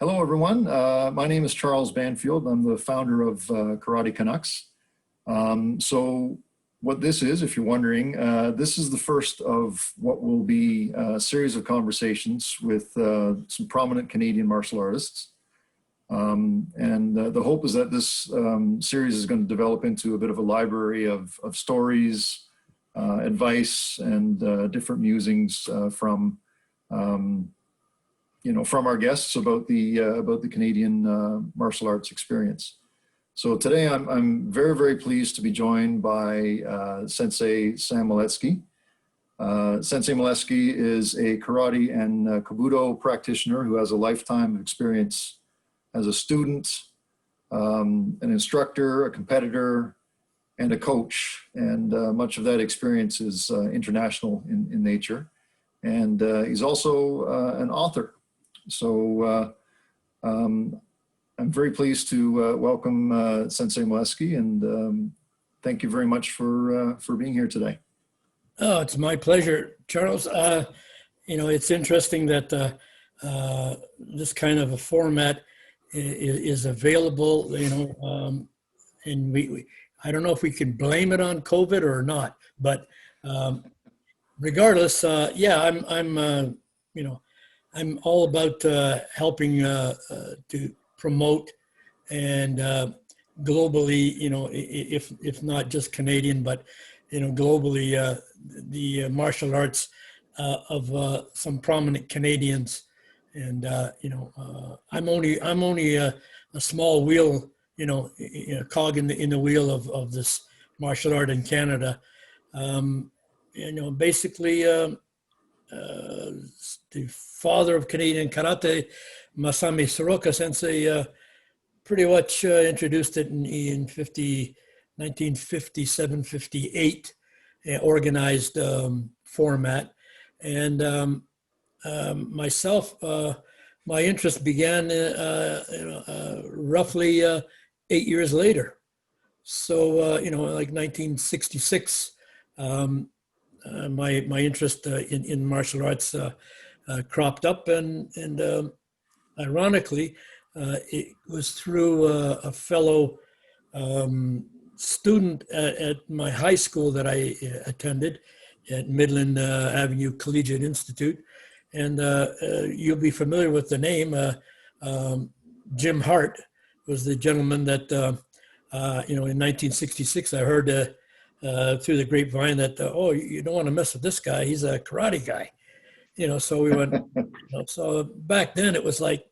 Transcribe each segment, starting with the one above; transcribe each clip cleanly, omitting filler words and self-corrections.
Hello, everyone. My name is Charles Banfield. I'm the founder of Karate Canucks. So what this is, if you're wondering, this is the first of what will be a series of conversations with some prominent Canadian martial artists. The hope is that this series is going to develop into a bit of a library of stories, advice, and different musings from from our guests about the Canadian martial arts experience. So today I'm very, very pleased to be joined by Sensei Sam Moledzki. Sensei Moledzki is a karate and Kobudo practitioner who has a lifetime of experience as a student, an instructor, a competitor, and a coach. And much of that experience is international in nature. And he's also an author. So I'm very pleased to welcome Sensei Moledzki, and thank you very much for being here today. Oh, it's my pleasure, Charles. It's interesting that this kind of a format is available, and I don't know if we can blame it on COVID or not, but regardless, I'm all about helping to promote and globally, if not just Canadian, but globally, the martial arts of some prominent Canadians. And I'm only a small wheel, cog in the wheel of this martial art in Canada. Basically. The father of Canadian karate, Masami Soroka Sensei, pretty much introduced it in 1957, 58, organized format. And myself, my interest began roughly 8 years later. So, like 1966, my interest in martial arts cropped up, and ironically, it was through a fellow student at my high school that I attended at Midland Avenue Collegiate Institute, and you'll be familiar with the name. Jim Hart was the gentleman that in 1966 I heard through the grapevine that you don't want to mess with this guy. He's a karate guy. So we went, so back then it was like,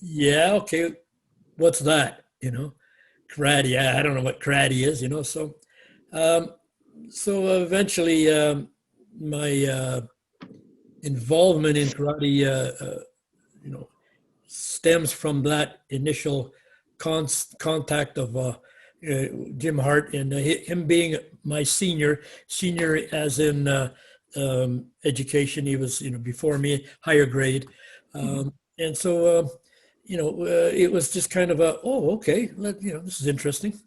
yeah, okay, what's that? Karate, yeah, I don't know what karate is, so eventually my involvement in karate, stems from that initial contact of Jim Hart, and him being my senior as in education. He was, before me, higher grade. And so, it was just kind of okay, this is interesting.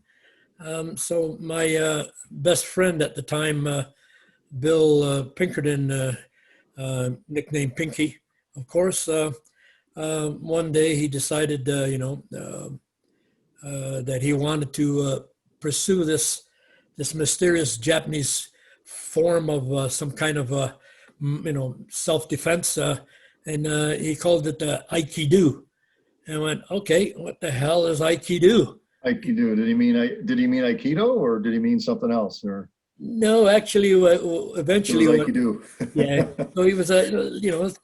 So my best friend at the time, Bill Pinkerton, nicknamed Pinky, of course, one day he decided, that he wanted to pursue this mysterious Japanese form of some kind of self-defense, and he called it Aikido. And I went, okay, what the hell is Aikido? Aikido. Did he mean Aikido, or did he mean something else? Or no, actually, eventually, it was Aikido. Yeah. So he was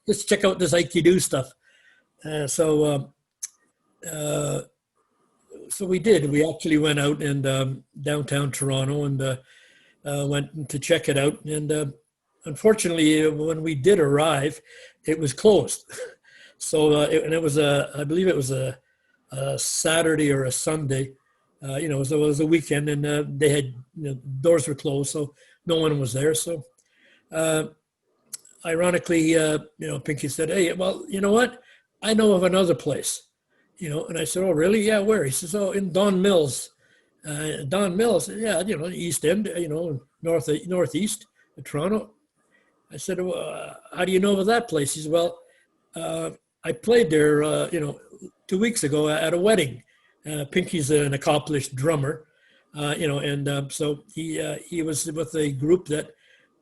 let's check out this Aikido stuff. So we did. We actually went out and downtown Toronto and went to check it out. And unfortunately, when we did arrive, it was closed. So it was I believe it was a Saturday or a Sunday. It was a weekend, and they had doors were closed, so no one was there. So ironically, Pinky said, "Hey, well, you know what? I know of another place." And I said, "Oh, really? Yeah, where?" He says, "Oh, in Don Mills." Don Mills, yeah, East End, northeast of Toronto. I said, "Well, how do you know of that place?" He said, "Well, I played there, 2 weeks ago at a wedding. Pinky's an accomplished drummer, and so he was with a group that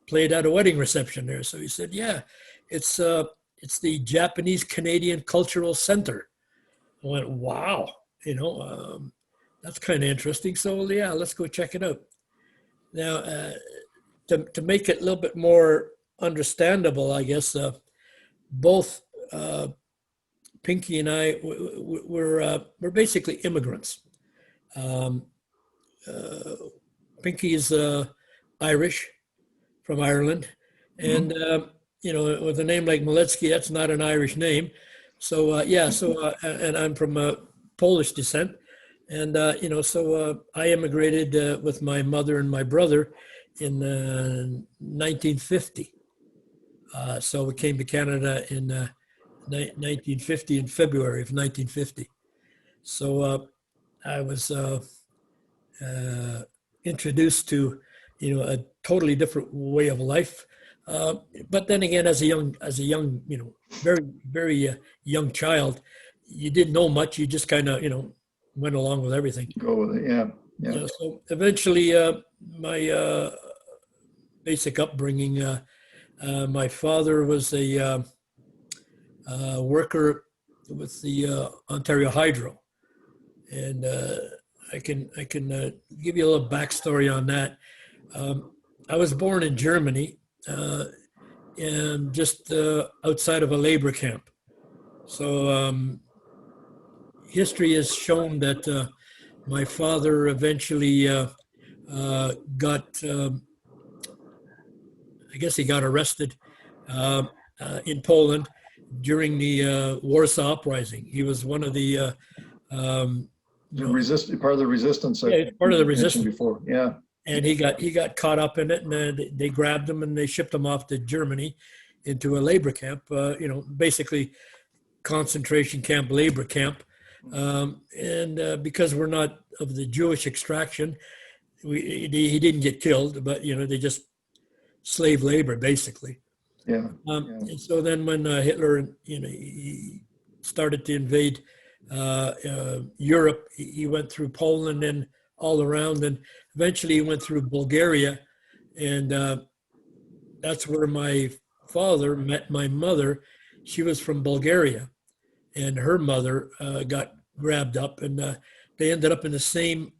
played at a wedding reception there. So he said, "Yeah, it's the Japanese Canadian Cultural Center." I went, "Wow, that's kind of interesting." So yeah, let's go check it out. Now, to make it a little bit more understandable, I guess both Pinky and I we're basically immigrants. Um, Pinky is Irish from Ireland, and with a name like Moledzki, that's not an Irish name. So and I'm from Polish descent, and I immigrated with my mother and my brother in 1950. So we came to Canada in 1950, in February of 1950. So I was introduced to a totally different way of life. But then again, as a young, very, very young child, you didn't know much. You just kind of, went along with everything. Go with it, yeah. So eventually, my basic upbringing, my father was a worker with the Ontario Hydro, and I can give you a little backstory on that. I was born in Germany, and just outside of a labor camp. So history has shown that my father eventually got, I guess he got arrested in Poland during the Warsaw Uprising. He was one of the part of the resistance. Yeah, part of the resistance before. Yeah. And he got caught up in it, and they grabbed him and they shipped him off to Germany into a labor camp. Basically concentration camp, labor camp. And because we're not of the Jewish extraction, he didn't get killed, but they just slave labor basically. Yeah. And so then when Hitler, he started to invade Europe, he went through Poland and all around, and eventually he went through Bulgaria, and that's where my father met my mother. She was from Bulgaria, and her mother got grabbed up, and they ended up in the same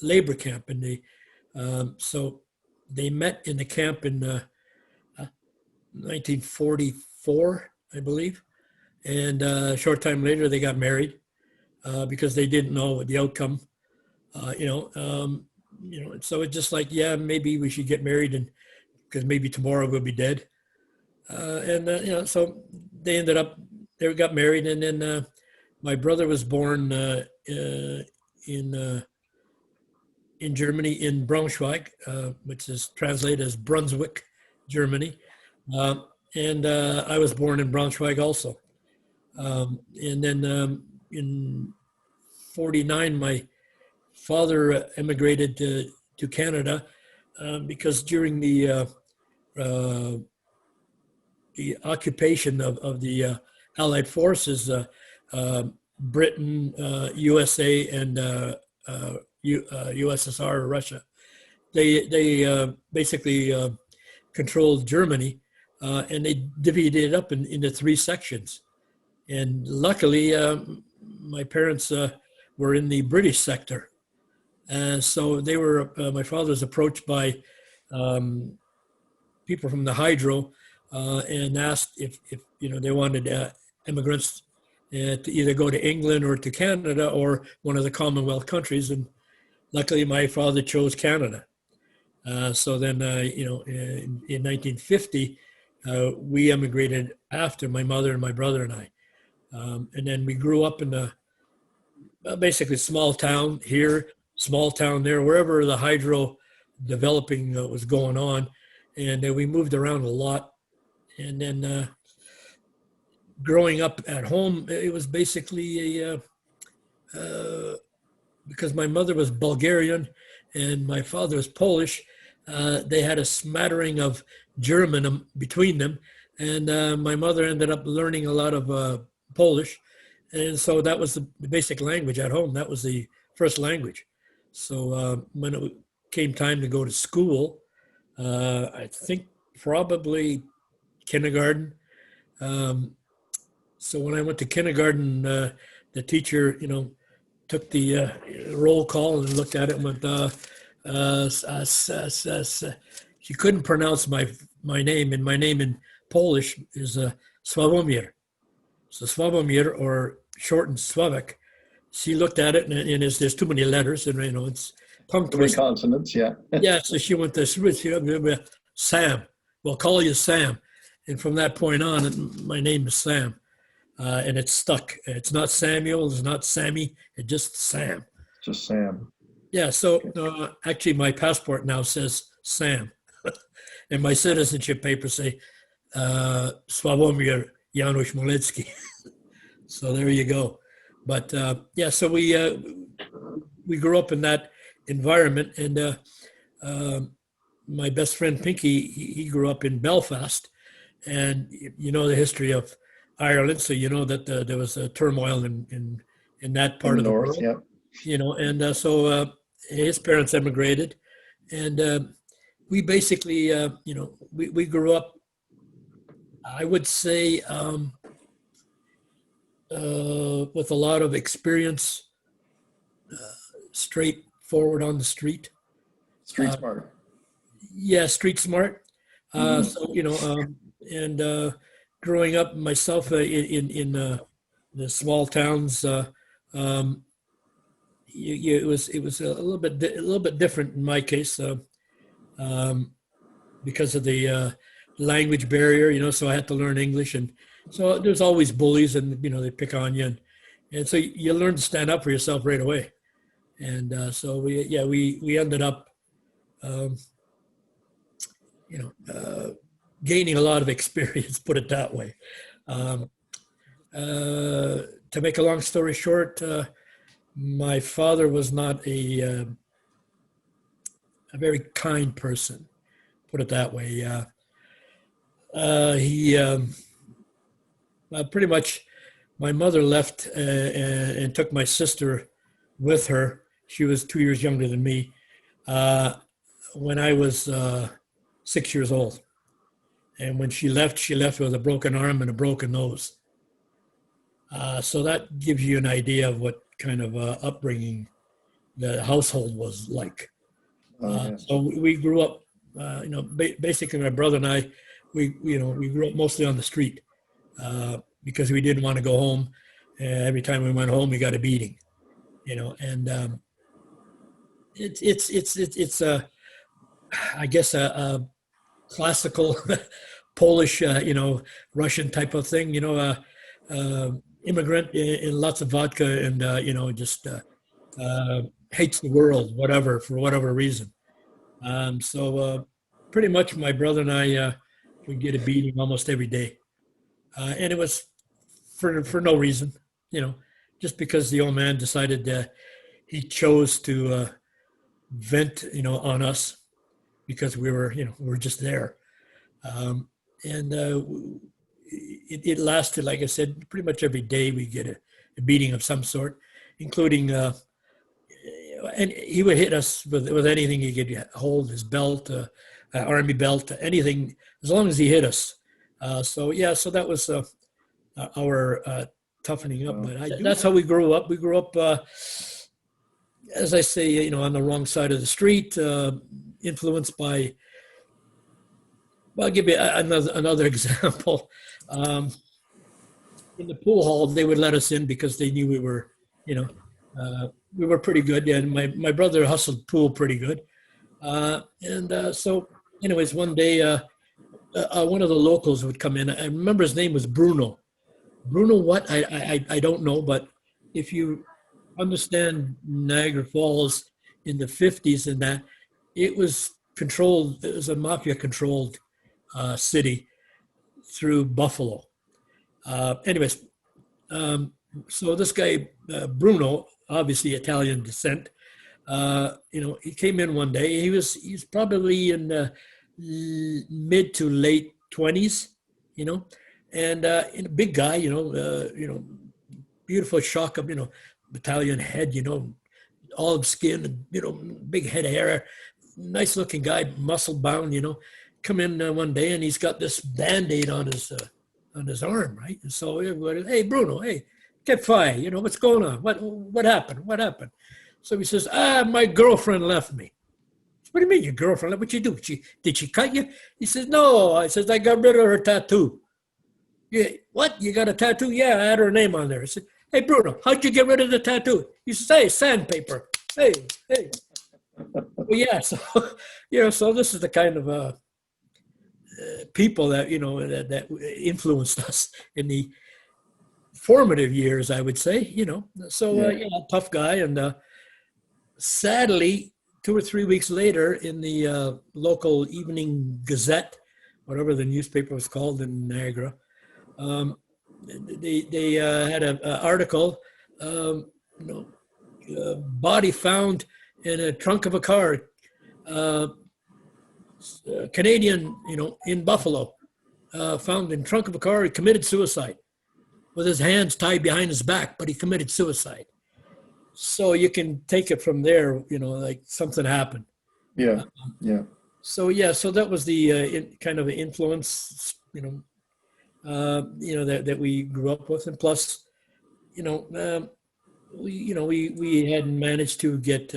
labor camp. And so they met in the camp in 1944, I believe, and a short time later they got married because they didn't know the outcome. So it's just like, yeah, maybe we should get married, and because maybe tomorrow we'll be dead. So they got married, and then my brother was born in Germany, in Braunschweig, which is translated as Brunswick, Germany. And I was born in Braunschweig also. And then in 1949, my father emigrated to Canada because during the occupation of the Allied forces, Britain, USA, and USSR, Russia, they basically controlled Germany, and they divided it up into three sections. And luckily, my parents were in the British sector. So they were, my father was approached by people from the Hydro and asked if they wanted immigrants to either go to England or to Canada or one of the Commonwealth countries. And luckily, my father chose Canada. So then, in 1950, we emigrated after my mother and my brother and I. And then we grew up in a basically small town here, small town there, wherever the hydro developing was going on. And we moved around a lot. And then growing up at home, it was basically because my mother was Bulgarian and my father was Polish, they had a smattering of German between them. And my mother ended up learning a lot of Polish. And so that was the basic language at home. That was the first language. So when it came time to go to school, I think probably kindergarten. So when I went to kindergarten, the teacher, took the roll call and looked at it and went, she couldn't pronounce my name, and my name in Polish is Sławomir. So Sławomir, or shortened Sławek. She looked at it, and there's too many letters, and it's tongue Three twisting. consonants, yeah. Yeah, so she went to Sam. We'll call you Sam. And from that point on, my name is Sam. And it's stuck. It's not Samuel, it's not Sammy, it's just Sam. Just Sam. Yeah, so actually my passport now says Sam. And my citizenship papers say Sławomir Janusz Moledzki. So there you go. But yeah, so we grew up in that environment, and my best friend Pinky, he grew up in Belfast, and you know the history of Ireland, so you know that there was a turmoil in that part of the north, world. Yeah. And so his parents emigrated, and we basically, we grew up, I would say, with a lot of experience, straightforward on the street. Street smart. Yeah, street smart. So and growing up myself in the small towns, it was a little bit different in my case, because of the language barrier. So I had to learn English, and so there's always bullies, and they pick on you, and so you learn to stand up for yourself right away. And so we ended up, gaining a lot of experience, put it that way. To make a long story short, my father was not a very kind person, put it that way. He pretty much, my mother left and took my sister with her. She was 2 years younger than me when I was 6 years old. And when she left with a broken arm and a broken nose. So that gives you an idea of what kind of upbringing the household was like. So we grew up, basically my brother and I, we grew up mostly on the street because we didn't want to go home. Every time we went home, we got a beating, and it's I guess a classical Polish, Russian type of thing, immigrant in lots of vodka and, just hates the world, for whatever reason. So pretty much my brother and I would get a beating almost every day. And it was for no reason, just because the old man decided he chose to vent, on us because we were just there. And it lasted, like I said, pretty much every day we get a beating of some sort, including, and he would hit us with anything he could hold, his belt, army belt, anything, as long as he hit us. So that was our toughening up. But that's how we grew up. We grew up, as I say, on the wrong side of the street, influenced by, well, I'll give you another example. In the pool hall, they would let us in because they knew we were, we were pretty good. And my brother hustled pool pretty good. So anyways, one day, one of the locals would come in. I remember his name was Bruno. Bruno what? I don't know, but if you understand Niagara Falls in the 50s and that, it was controlled, it was a mafia-controlled city through Buffalo. Anyways, so this guy, Bruno, obviously Italian descent, he came in one day. He's probably in the mid to late 20s, and a big guy, beautiful shock of, battalion head, olive skin, and, big head of hair, nice looking guy, muscle bound, come in one day and he's got this Band-Aid on his arm, right? And so everybody, hey, Bruno, hey, get fired, what's going on? What happened? What happened? So he says, my girlfriend left me. What do you mean your girlfriend? What you do? Did she cut you? He says, no. I says, I got rid of her tattoo. Yeah, what? You got a tattoo? Yeah, I had her name on there. I said, hey, Bruno, how'd you get rid of the tattoo? He says, hey, sandpaper. Hey. Well, yeah, so, so this is the kind of people that, that influenced us in the formative years, I would say, So, tough guy. And sadly, 2 or 3 weeks later, in the local Evening Gazette, whatever the newspaper was called in Niagara, they had an article, body found in a trunk of a car, Canadian, in Buffalo, found in trunk of a car, he committed suicide with his hands tied behind his back, but he committed suicide. So you can take it from there, like something happened. Yeah. So that was the kind of influence, that we grew up with, and plus, we had managed to get,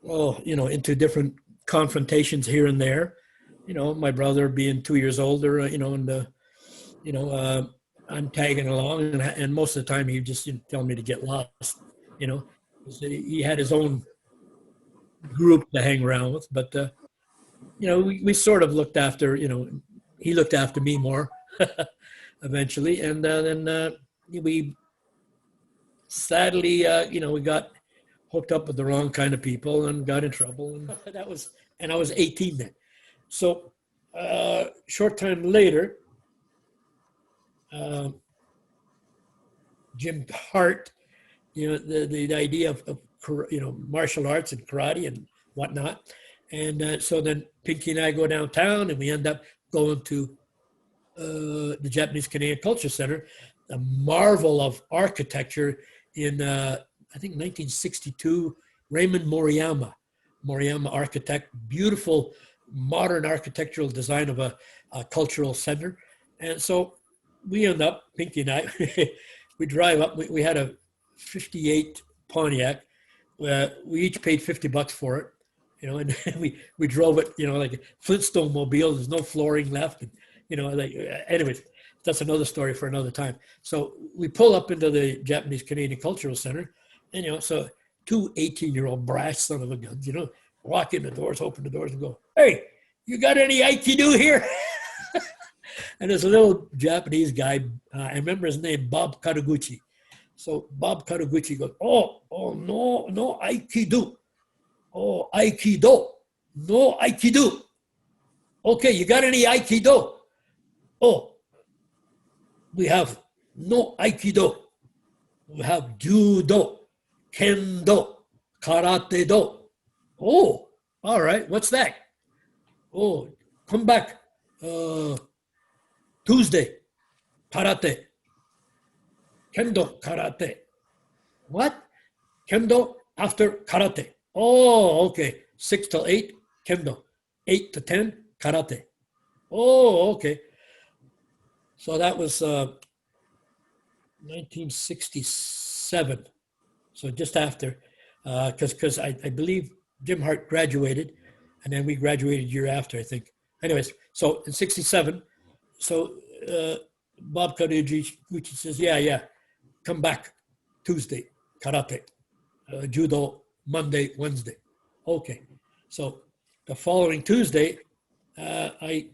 into different confrontations here and there. My brother being 2 years older, and I'm tagging along, and most of the time he just tell me to get lost. He had his own group to hang around with, but we sort of looked after, he looked after me more eventually, and then we sadly, we got hooked up with the wrong kind of people and got in trouble, and I was 18 then. So short time later, Jim Hart, the idea of martial arts and karate and whatnot. And so then Pinky and I go downtown, and we end up going to the Japanese Canadian Culture Center, a marvel of architecture in, I think, 1962, Raymond Moriyama architect, beautiful modern architectural design of a cultural center. And so we end up, Pinky and I, we drive up, we had a 58 Pontiac. We each paid $50 for it, and we drove it, like a Flintstone mobile. There's no flooring left. And, anyways, that's another story for another time. So we pull up into the Japanese Canadian Cultural Center, and, so 2 18-year-old brass son of a guns, walk in the doors, open the doors, and go, hey, you got any Aikido here? And there's a little Japanese guy, I remember his name, Bob Karaguchi. So Bob Karaguchi goes, oh, no Aikido. Oh, Aikido. No Aikido. Okay, you got any Aikido? Oh, we have no Aikido. We have Judo, Kendo, Karate-Do. Oh, all right, what's that? Oh, come back Tuesday, Karate. Kendo, Karate. What? Kendo after Karate. Oh, okay. 6 till 8, Kendo. 8 to 10, Karate. Oh, okay. So that was 1967. So just after, because I believe Jim Hart graduated, and then we graduated a year after, I think. Anyways, so in 67, so Bob Karaguchi says, yeah, come back Tuesday, karate, judo, Monday, Wednesday. Okay. So the following Tuesday, I,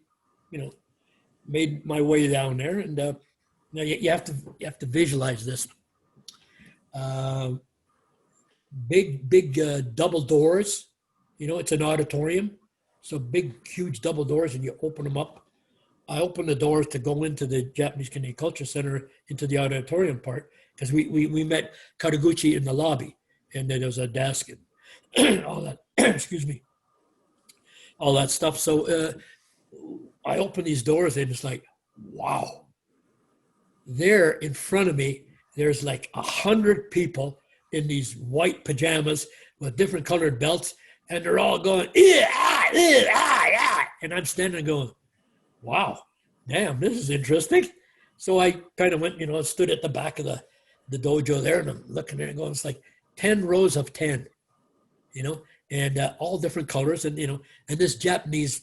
made my way down there, and now you have to visualize this. Big double doors. It's an auditorium, so big, huge double doors, and you open them up. I opened the doors to go into the Japanese Canadian Culture Center, into the auditorium part, because we met Karaguchi in the lobby, and there was a desk and all that. Excuse me, all that stuff. So I opened these doors, and it's like, wow, there in front of me, there's like 100 people in these white pajamas with different colored belts, and they're all going, and I'm standing going, wow, damn, this is interesting. So I kind of went, stood at the back of the dojo there, and I'm looking there and going, it's like 10 rows of 10, and all different colors, and and this Japanese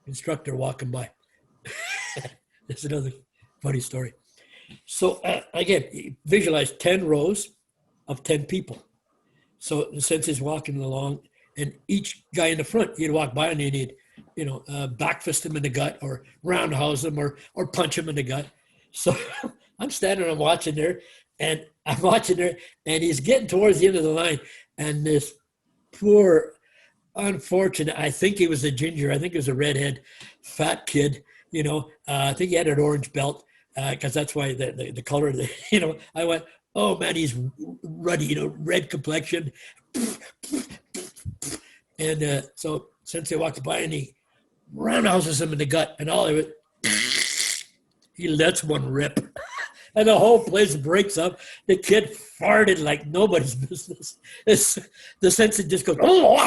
instructor walking by. There's another funny story. So again, visualize 10 rows of 10 people. So the sensei's walking along, and each guy in the front, you'd walk by and you'd, back fist him in the gut, or roundhouse him, or punch him in the gut. So I'm standing, I'm watching there, and he's getting towards the end of the line, and this poor, unfortunate, I think he was a ginger, I think he was a redhead, fat kid, I think he had an orange belt, because that's why the color, I went, oh man, he's ruddy, red complexion. And so Sensei walks by and he roundhouses him in the gut, and all of it, he lets one rip. And the whole place breaks up. The kid farted like nobody's business. The sensei just goes, oh,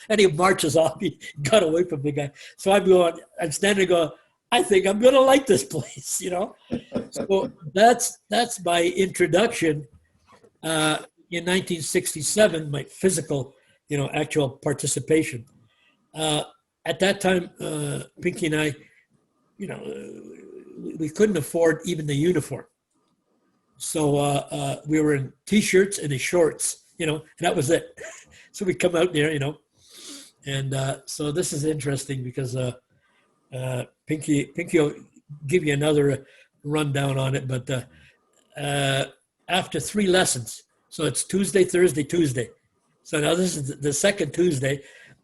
and he marches off. He got away from the guy. So I'm standing going, I think I'm going to like this place, So that's my introduction in 1967, my physical, actual participation. At that time, Pinky and I, we couldn't afford even the uniform. So we were in T-shirts and the shorts, and that was it. So we come out there, and so this is interesting because Pinky will give you another rundown on it, but after 3 lessons, so it's Tuesday, Thursday, Tuesday. So now this is the second Tuesday,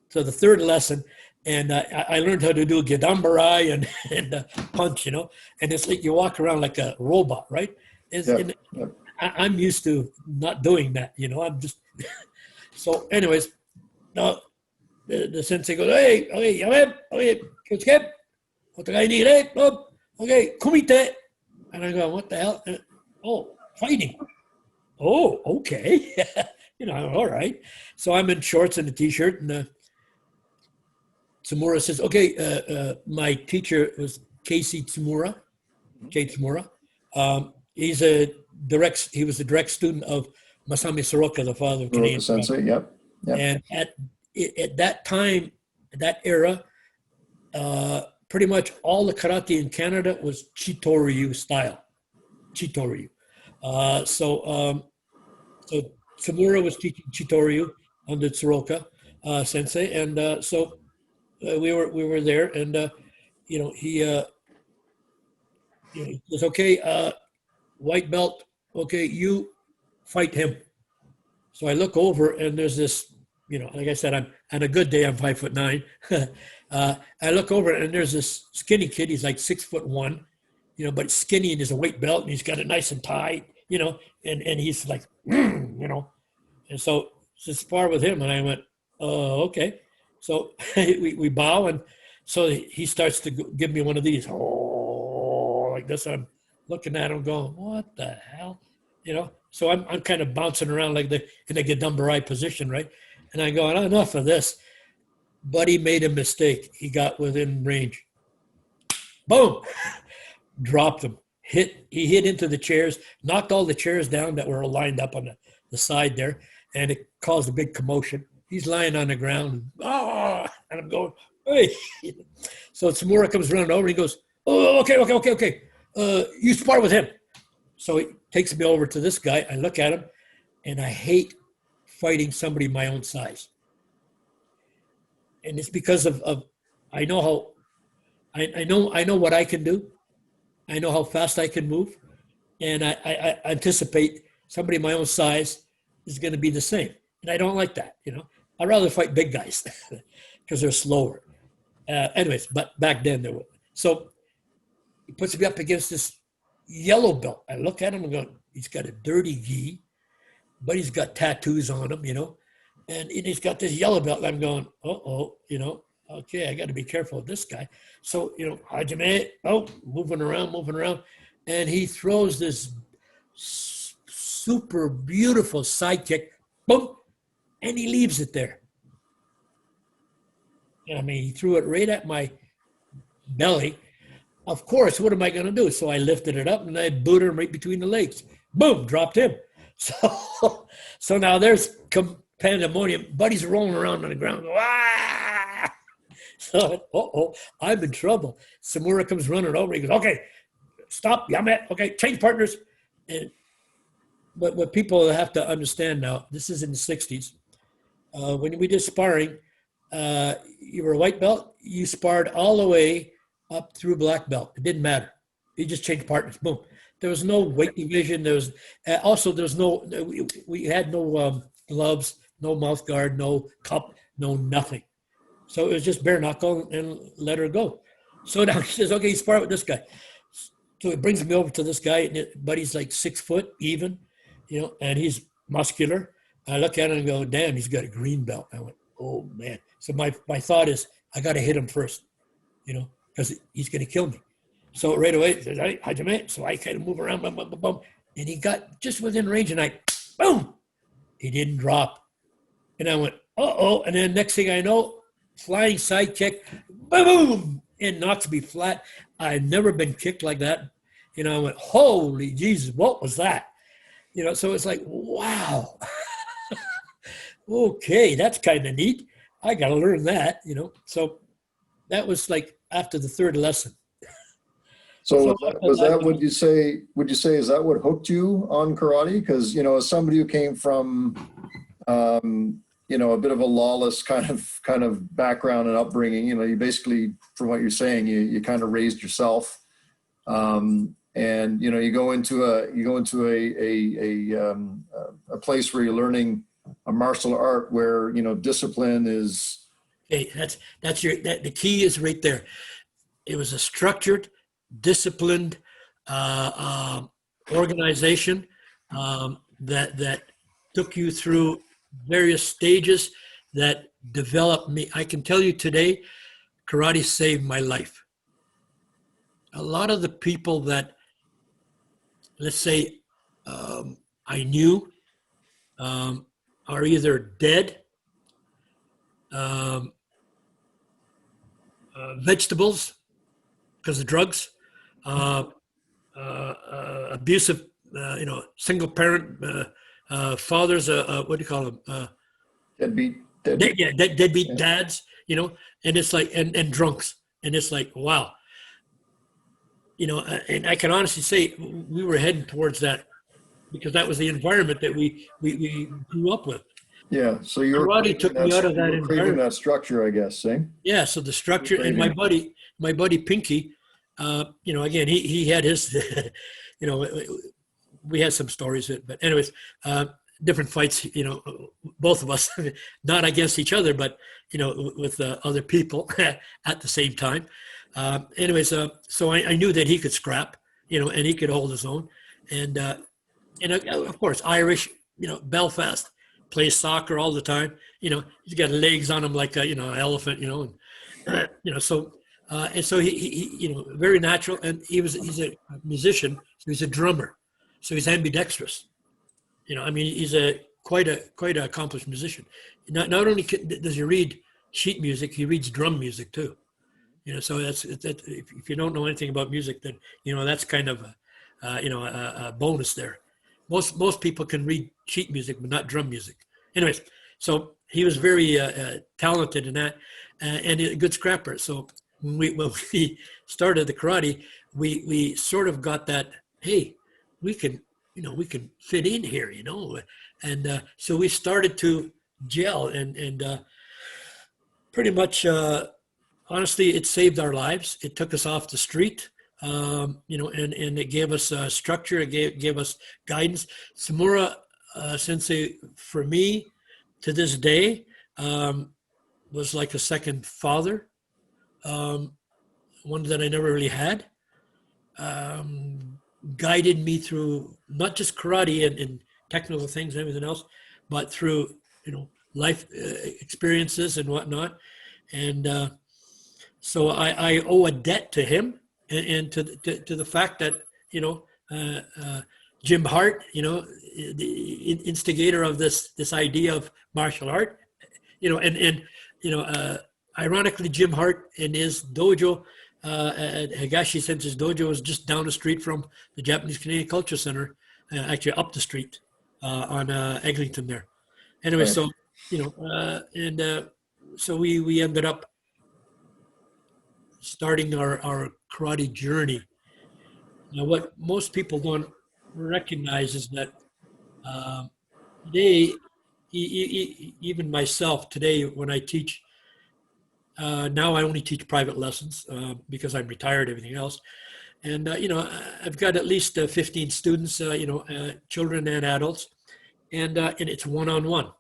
so the third lesson, and I learned how to do gedambarai and punch, and it's like you walk around like a robot, right? I'm used to not doing that, I'm just, so anyways, now the sensei goes, hey, Kyosuke, okay, Kumite. And I go, what the hell? Oh, fighting. Oh, okay. All right. So I'm in shorts and a T-shirt, and Tsumura says, okay, my teacher was Casey Tsumura, Kei Tsumura. He was a direct student of Masami Soroka, the father of Canadian Sensei, yep. And at that time, that era, pretty much all the karate in Canada was Chito-Ryu style. Chito-Ryu. So Tsumura was teaching Chito-Ryu under Soroka Sensei, and so we were there, and he says, okay, white belt, okay, you fight him. So I look over, and there's this, like I said, I'm on a good day, I'm 5'9". I look over, and there's this skinny kid. He's like 6'1", but skinny, and there's a white belt, and he's got it nice and tight, and he's like, and so spar with him, and I went, oh, okay. So we bow, and so he starts to give me one of these, like this. I'm looking at him, going, what the hell, So I'm kind of bouncing around like in a gedambarai position, right? And I go, enough of this. But he made a mistake. He got within range. Boom! Dropped him. He hit into the chairs, knocked all the chairs down that were lined up on the side there, and it caused a big commotion. He's lying on the ground, and I'm going, hey. So Tsumura comes running over, and he goes, oh, okay. You spar with him. So he takes me over to this guy. I look at him, and I hate fighting somebody my own size. And it's because of I know how I know what I can do. I know how fast I can move, and I anticipate somebody my own size is going to be the same. And I don't like that, I'd rather fight big guys because they're slower. Anyways, but back then there were. So he puts me up against this yellow belt. I look at him and go, he's got a dirty gi, but he's got tattoos on him, and he's got this yellow belt. And I'm going, okay, I got to be careful of this guy. So, Hajime, moving around. and he throws this super beautiful side kick, boom, and he leaves it there. I mean, he threw it right at my belly. Of course, what am I going to do? So I lifted it up and I booted him right between the legs. Boom, dropped him. So now there's pandemonium. Buddy's rolling around on the ground. Ah! So, I'm in trouble. Tsumura comes running over. He goes, okay, stop, Yamet. Okay, change partners. But what people have to understand now, this is in the 60s. When we did sparring, you were a white belt, you sparred all the way up through black belt. It didn't matter. You just changed partners. Boom. There was no weight division. There was no. We had no gloves, no mouth guard, no cup, no nothing. So it was just bare knuckle and let her go. So now he says, "Okay, spar with this guy." So he brings me over to this guy, but he's like 6 foot even, and he's muscular. I look at him and go, "Damn, he's got a green belt." I went, "Oh man!" So my thought is, I got to hit him first, because he's going to kill me. So right away, he says, "Hey, Hajime." So I kind of move around, boom, boom, boom, boom, and he got just within range, and boom, he didn't drop. And I went, uh-oh. And then next thing I know, flying side kick, boom, and knocks me flat. I've never been kicked like that. I went, holy Jesus, what was that? So it's like, wow. Okay, that's kind of neat. I got to learn that, So that was like after the third lesson. So was that would you say is that what hooked you on karate? Because as somebody who came from a bit of a lawless kind of background and upbringing, you basically, from what you're saying, you kind of raised yourself, and you go into a place where you're learning a martial art where discipline is. Okay, the key is right there. It was a structured, disciplined organization that took you through various stages that developed me. I can tell you today, karate saved my life. A lot of the people that, let's say, I knew are either dead, vegetables because of drugs, abusive, single parent fathers, what do you call them? Deadbeat dads, and it's like, and drunks. And it's like, wow. And I can honestly say we were heading towards that because that was the environment that we grew up with. Yeah, so you're karate took me out of that environment. That structure, I guess, eh? Yeah, so the structure, and my buddy Pinky, again, he had his, we had some stories, but anyways, different fights, both of us, not against each other, but, with other people at the same time. So I knew that he could scrap, and he could hold his own. And of course, Irish, Belfast, plays soccer all the time. He's got legs on him like an elephant, so he very natural. And he's a musician, so he's a drummer. So he's ambidextrous. He's quite an accomplished musician. Not only does he read sheet music, he reads drum music too. So that's if you don't know anything about music, then that's kind of a bonus there. Most people can read sheet music, but not drum music. Anyways, so he was very talented in that, and a good scrapper. So when we started the karate, we sort of got that. Hey, we can fit in here, and so we started to gel, and pretty much, honestly, it saved our lives. It took us off the street. And it gave us structure. It gave us guidance. Tsumura Sensei, for me, to this day, was like a second father, one that I never really had. Guided me through not just karate and technical things and everything else, but through life experiences and whatnot. And so I owe a debt to him. And to the fact that Jim Hart, the instigator of this idea of martial art, ironically, Jim Hart in his dojo at Higashi Sensei's dojo was just down the street from the Japanese Canadian Culture Center, actually up the street on Eglinton there. Anyway, Right. so we ended up starting our karate journey. Now, what most people don't recognize is that today, even myself today, when I teach, now I only teach private lessons because I'm retired, everything else. And, I've got at least 15 students, children and adults, and it's one-on-one.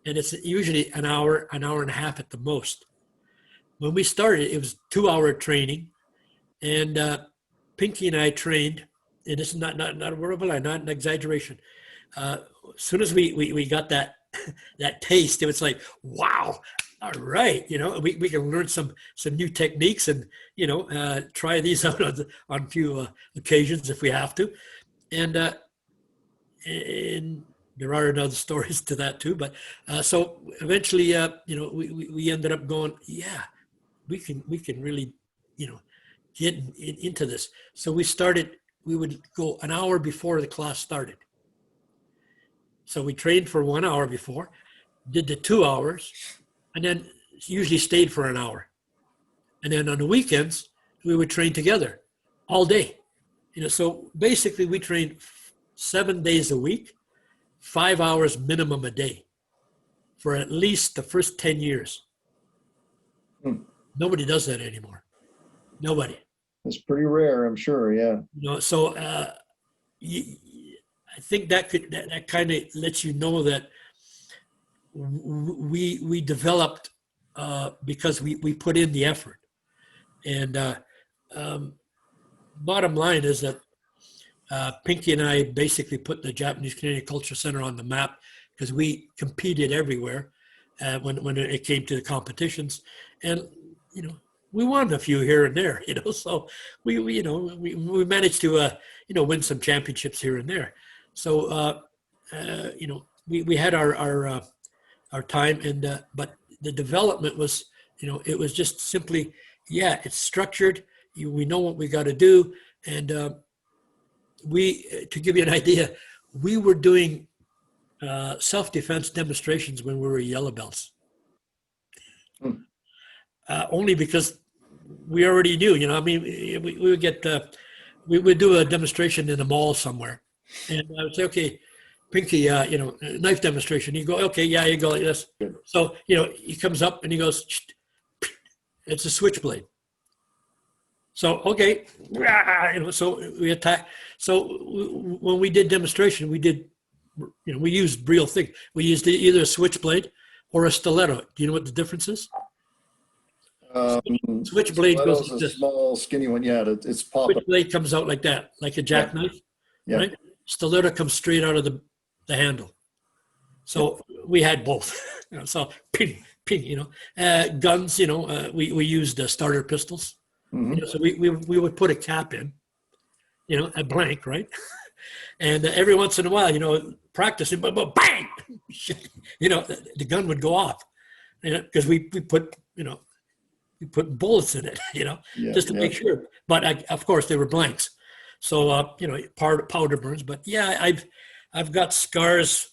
And it's usually an hour and a half at the most. When we started, it was 2-hour training, and Pinky and I trained, and this is not a word of a lie, not an exaggeration. As soon as we got that that taste, it was like, wow, all right, we can learn some new techniques and try these out on a few occasions if we have to, and there are other stories to that too. But so eventually, we ended up going, yeah, we can really, get into this. So we would go an hour before the class started. So we trained for 1 hour before, did the 2 hours, and then usually stayed for an hour. And then on the weekends, we would train together all day. So basically we trained 7 days a week, 5 hours minimum a day for at least the first 10 years. Nobody does that anymore. Nobody. It's pretty rare, I'm sure. Yeah. So I think that kind of lets you know that we developed because we put in the effort. And bottom line is that Pinky and I basically put the Japanese Canadian Culture Center on the map because we competed everywhere when it came to the competitions, and we won a few here and there. So we managed to win some championships here and there. So we had our time, and but the development was it was just simply it's structured. We know what we got to do, and to give you an idea, we were doing self-defense demonstrations when we were yellow belts. Only because we already knew, we would get, we would do a demonstration in a mall somewhere, and I would say, okay, Pinky, knife demonstration. You go, okay, yeah, you go like this. So, he comes up and he goes, it's a switchblade. So, okay, so we attack. So when we did demonstration, we used real things. We used either a switchblade or a stiletto. Do you know what the difference is? Switchblade goes like a this. Small, skinny one. Yeah, it's popping. Switchblade comes out like that, like a jackknife. Yeah. Right? Stiletto comes straight out of the handle. So we had both. So ping, guns. We used starter pistols. Mm-hmm. So we would put a cap in, a blank, right? And every once in a while, practicing, but bang, the gun would go off, because we put we put bullets in it, just to make sure. But of course they were blanks, so powder burns. But yeah, I've got scars.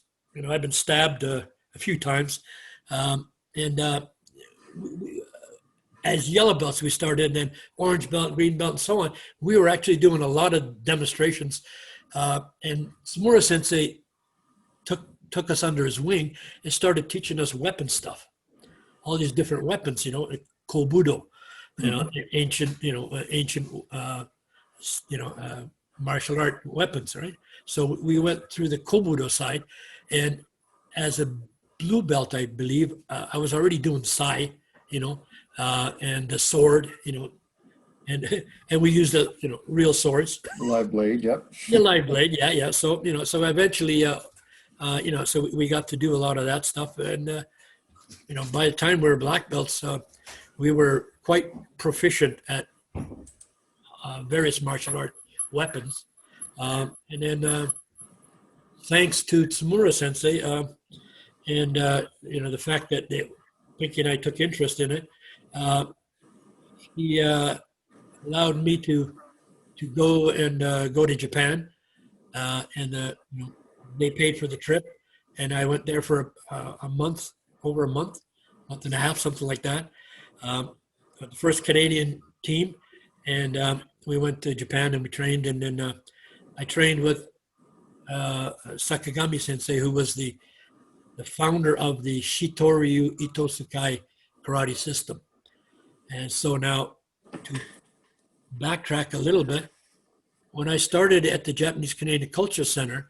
I've been stabbed a few times, and as yellow belts we started, and then orange belt, green belt, and so on. We were actually doing a lot of demonstrations, and Tsumura Sensei took us under his wing and started teaching us weapon stuff, all these different weapons, Kobudo, ancient martial art weapons, right? So we went through the Kobudo side, and as a blue belt, I believe, I was already doing sai, and the sword, and we used the real swords. Live blade, yep. The live blade, yeah. So so eventually, so we got to do a lot of that stuff, and by the time we were black belts, we were quite proficient at various martial art weapons. And then thanks to Tsumura Sensei and the fact that Pinky and I took interest in it, he allowed me to go and go to Japan, and they paid for the trip, and I went there for a month, over a month and a half, something like that. The first Canadian team, and we went to Japan and we trained, and then I trained with Sakagami Sensei, who was the founder of the Shito-Ryu karate system. And so now, to backtrack a little bit, when I started at the Japanese Canadian Culture Center,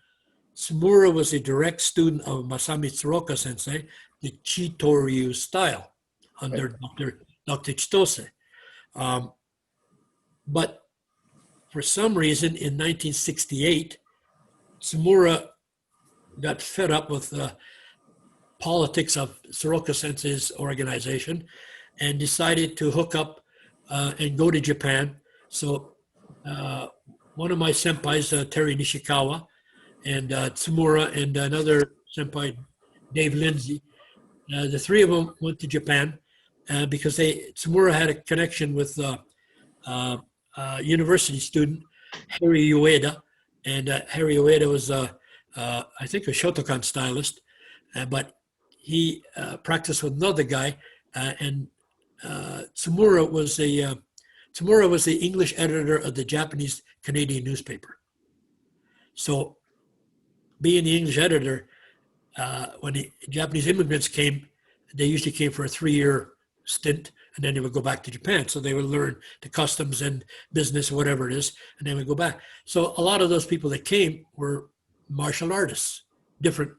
Tsumura was a direct student of Masami Tsuruoka Sensei, the Shito-Ryu style, under Dr. Chitose. But for some reason, in 1968, Tsumura got fed up with the politics of Tsuruoka Sensei's organization and decided to hook up and go to Japan. So one of my senpais, Terry Nishikawa, and Tsumura, and another senpai, Dave Lindsay, the three of them went to Japan because Tsumura had a connection with a university student, Harry Ueda, and Harry Ueda was, I think, a Shotokan stylist, but he practiced with another guy, and Tsumura was the English editor of the Japanese Canadian newspaper. So, being the English editor, when the Japanese immigrants came, they usually came for a 3-year stint, and then they would go back to Japan. So they would learn the customs and business, whatever it is, and then we go back. So a lot of those people that came were martial artists, different,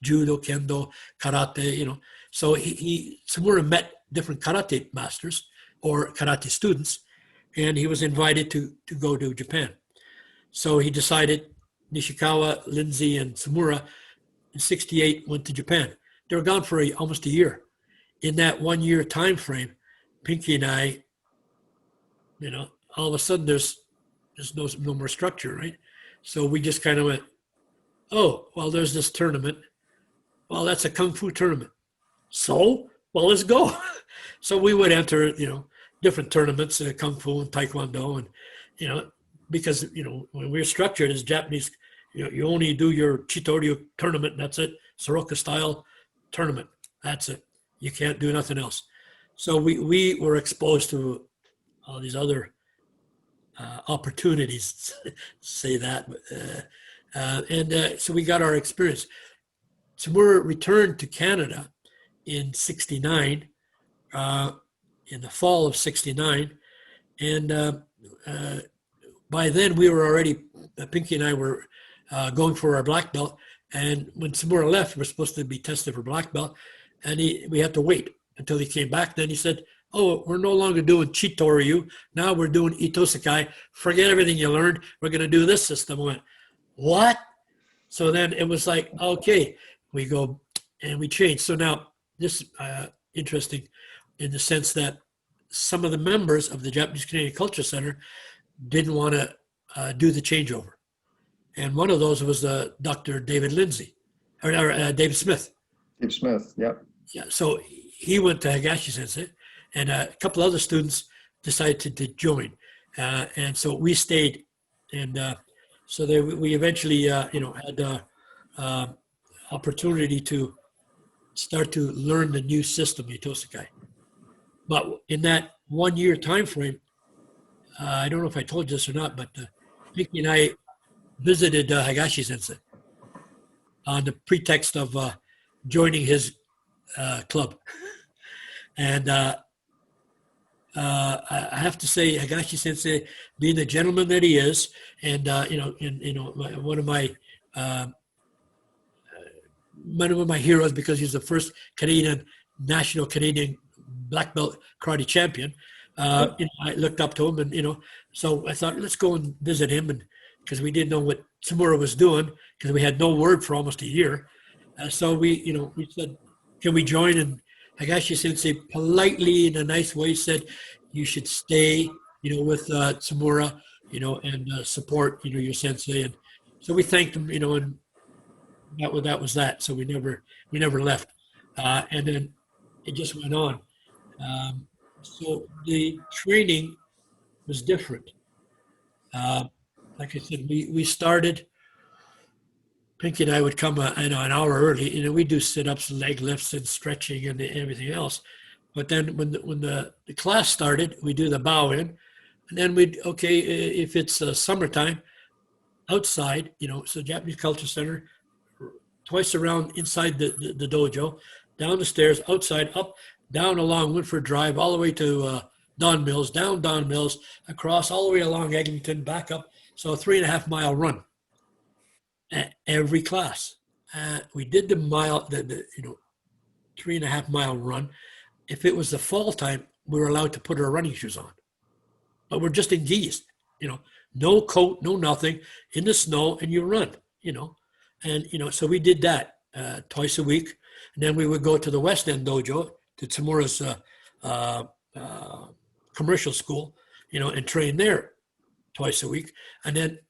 judo, kendo, karate, So Tsumura met different karate masters or karate students, and he was invited to go to Japan. So he decided, Nishikawa, Lindsay, and Tsumura in 68 went to Japan. They were gone for almost a year. In that 1 year time frame, Pinky and I, all of a sudden there's no more structure, right? So we just kind of went, oh, well, there's this tournament. Well, that's a kung fu tournament. So, well, let's go. So we would enter, different tournaments, kung fu and taekwondo, and because when we're structured as Japanese, you only do your Chito-Ryu tournament, and that's it. Soroka style tournament, that's it. You can't do nothing else. So we were exposed to all these other opportunities, say that, and so we got our experience. Tsumura returned to Canada in '69, in the fall of '69, and by then we were already, Pinky and I were going for our black belt, and when Tsumura left, we were supposed to be tested for black belt, and we had to wait until he came back. Then he said, oh, we're no longer doing Chito-Ryu, now we're doing Itosekai. Forget everything you learned, we're going to do this system. I went, what? So then it was like, okay, we go and we change. So now this interesting in the sense that some of the members of the Japanese Canadian Culture Center didn't want to do the changeover. And one of those was Dr. David Lindsay, or David Smith. Dave Smith, yep. Yeah, so he went to Higashi Sensei, and a couple other students decided to join. And so we stayed, and so we eventually, had opportunity to start to learn the new system, Itosekai. But in that 1 year time frame, I don't know if I told you this or not, but Pinky and I visited Higashi Sensei on the pretext of joining his club. And I have to say, Higashi Sensei, being the gentleman that he is, and one of my heroes, because he's the first national Canadian black belt karate champion. I looked up to him, and so I thought, let's go and visit him, and because we didn't know what Tsumura was doing, because we had no word for almost a year. So we said, can we join? And Higashi Sensei politely, in a nice way, said, you should stay, with Tsumura. and support, your sensei. And so we thanked him, and that was that. So we never left. And then it just went on. So the training was different. Like I said, we started. Pinky and I would come, an hour early. We do sit-ups, leg lifts, and stretching, and everything else. But then when the class started, we do the bow in, and then if it's summertime, outside, so Japanese Culture Center, twice around inside the dojo, down the stairs, outside, up, down along Winford Drive, all the way to Don Mills, down Don Mills, across all the way along Eglinton, back up. So a 3.5-mile run every class. We did the mile, the 3.5-mile run. If it was the fall time, we were allowed to put our running shoes on, but we're just in geese, no coat, no nothing, in the snow, and you run, and so we did that twice a week, and then we would go to the West End dojo, to Tsumura's commercial school, and train there twice a week, and then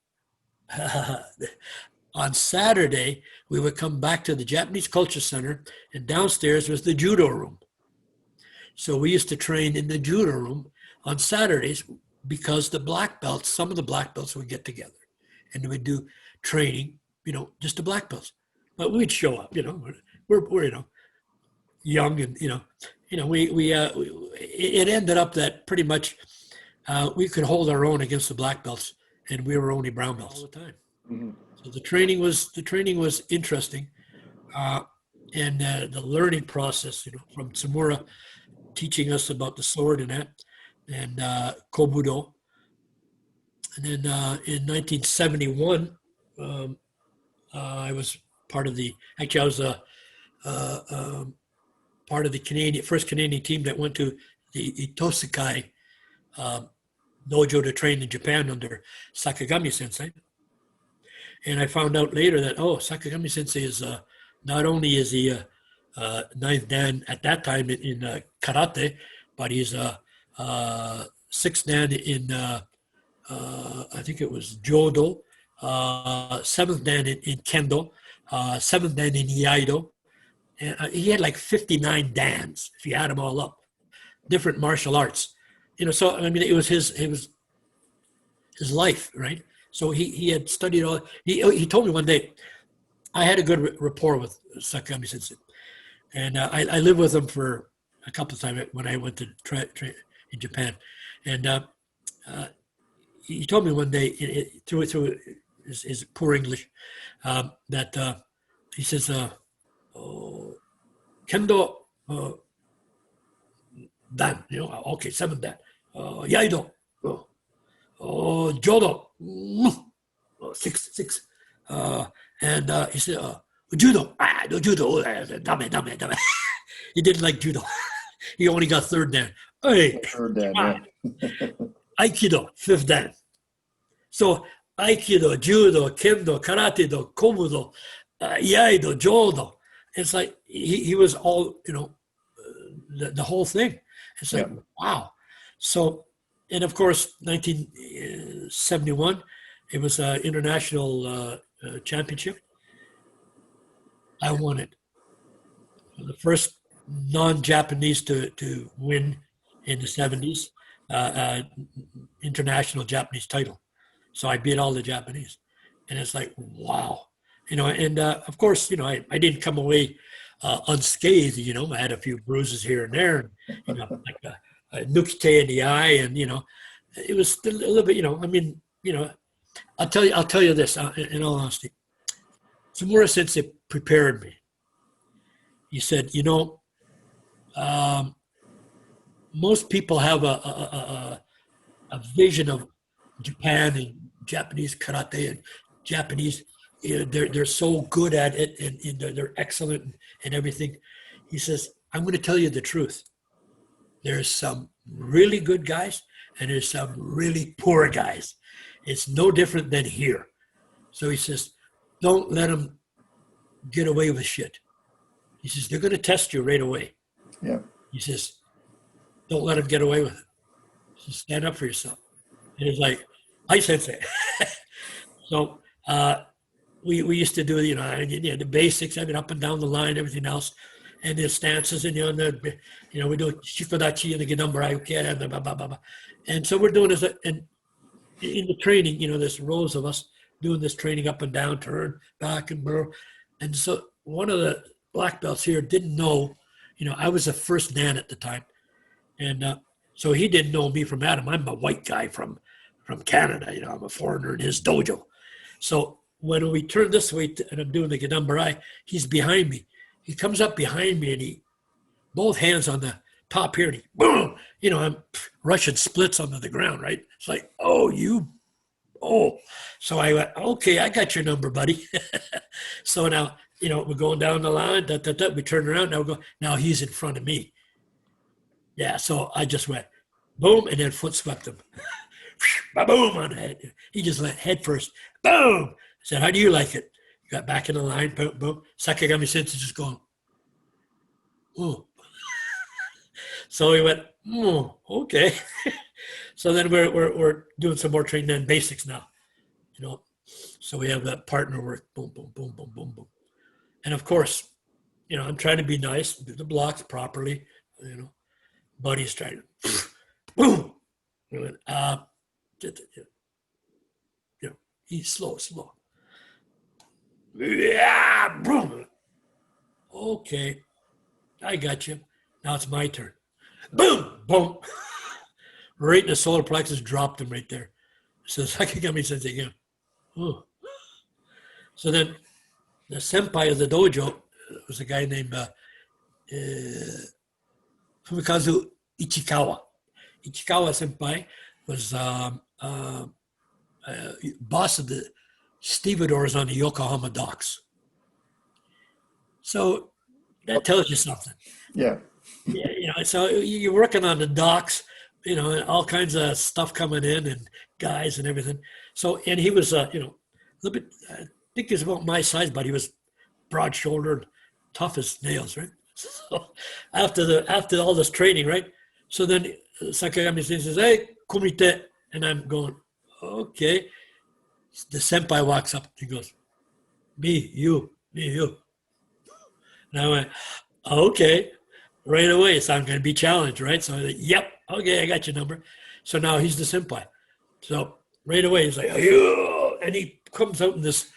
on Saturday we would come back to the Japanese Culture Center, and downstairs was the judo room. So we used to train in the judo room on Saturdays, because some of the black belts would get together and we'd do training, just the black belts. But we'd show up, we're young, and it ended up that pretty much we could hold our own against the black belts, and we were only brown belts all the time. Mm-hmm. So the training was interesting, and the learning process, from Tsumura teaching us about the sword and that, and Kobudo. And then in 1971, I was part of the first Canadian team that went to the Itosukai dojo to train in Japan under Sakagami Sensei. And I found out later that, Sakagami Sensei is not only is he ninth dan at that time in karate, but he's sixth dan in I think it was Jodo, seventh dan in Kendo, seventh dan in Iaido. And he had like 59 dans, if you add them all up, different martial arts. So I mean, it was his life, right? So he had studied all. He told me one day, I had a good rapport with Sakagami Sensei, and I lived with him for a couple of times when I went to train in Japan, and he told me one day through his poor English that he says, Kendo dan, okay, 7 dan, Iaido, Jodo, 6, and he said, Judo, no judo, dame. He didn't like judo. He only got 3rd dan. Hey, 3rd dan, yeah. Aikido, 5th dan. So Aikido, Judo, Kendo, Karate-Do, Kobudo, Iaido, Jodo. It's like he was all, the whole thing. It's like, wow. So, and of course, 1971, it was an international championship. I won it. The first non-Japanese to win in the 70s, international Japanese title. So I beat all the Japanese. And it's like, wow. And of course, I didn't come away unscathed. I had a few bruises here and there, and, like a nukite in the eye, and it was still a little bit. I'll tell you this in all honesty. Tsumura Sensei prepared me. He said, most people have a vision of Japan and Japanese karate and Japanese. They're so good at it, and they're excellent and everything. He says, I'm going to tell you the truth. There's some really good guys, and there's some really poor guys. It's no different than here. So he says, don't let them get away with shit. He says, they're going to test you right away. Yeah. He says, don't let them get away with it. He says, stand up for yourself. And it's like, Hi, Sensei. So we used to do, the basics, I mean, up and down the line, everything else, and the stances, and, we do Shikodachi and the Gedambarai, and blah, blah, blah, blah. And so we're doing this, and in the training, there's rows of us doing this training up and down, turn, back, and burrow. And so one of the black belts here didn't know, I was the first Dan at the time. And so he didn't know me from Adam. I'm a white guy from Canada. I'm a foreigner in his dojo. So when we turn this way and I'm doing the Gedambarai, he's behind me. He comes up behind me and he, both hands on the top here, and he, boom, I'm Russian splits onto the ground, right? It's like, oh. So I went, okay, I got your number, buddy. So now, we're going down the line, we turn around, now he's in front of me. Yeah, so I just went, boom, and then foot swept him. Boom on the head. He just went head first. Boom. I said, how do you like it? Got back in the line, boom, boom. Sakagami Sensei just going, oh. So we went, oh, okay. So then we're doing some more training and basics now, So we have that partner work, boom, boom, boom, boom, boom, boom. And of course, I'm trying to be nice, do the blocks properly, Buddy's trying to, boom. We went, he's slow. Yeah, boom. Okay, I got you. Now it's my turn. Boom, boom. Right in the solar plexus, dropped him right there. So Sakagami Sensei again. Oh. So then the senpai of the dojo was a guy named Fumikazu Ichikawa. Ichikawa senpai was boss of the stevedores on the Yokohama docks. So that tells you something. Yeah. So you're working on the docks, and all kinds of stuff coming in and guys and everything. So, and he was, a little bit, I think he was about my size, but he was broad-shouldered, tough as nails, right? So after all this training, right? So then Sakagami says, hey, Kumite. And I'm going, okay. The senpai walks up. He goes, me, you. And I went, okay. Right away, so I'm going to be challenged, right? So I said, yep, okay, I got your number. So now he's the senpai. So right away, he's like, yeah. And he comes out in this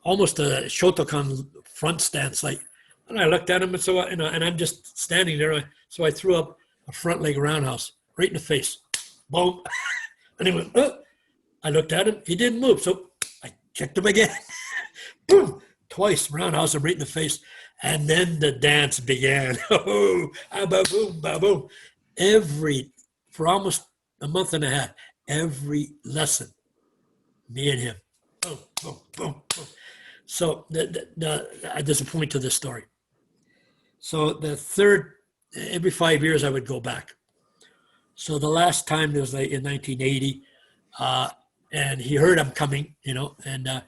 almost a Shotokan front stance, like, and I looked at him, and so and I'm just standing there. So I threw up a front leg roundhouse right in the face, boom, and he went. Oh. I looked at him, he didn't move, so I kicked him again, boom, twice, roundhouse him right in the face. And then the dance began. Oh, ba-boom, ba-boom. For almost a month and a half, every lesson, me and him. Boom, boom, boom, boom. So there's a point to this story. So every 5 years I would go back. So the last time was like in 1980, and he heard I'm coming, and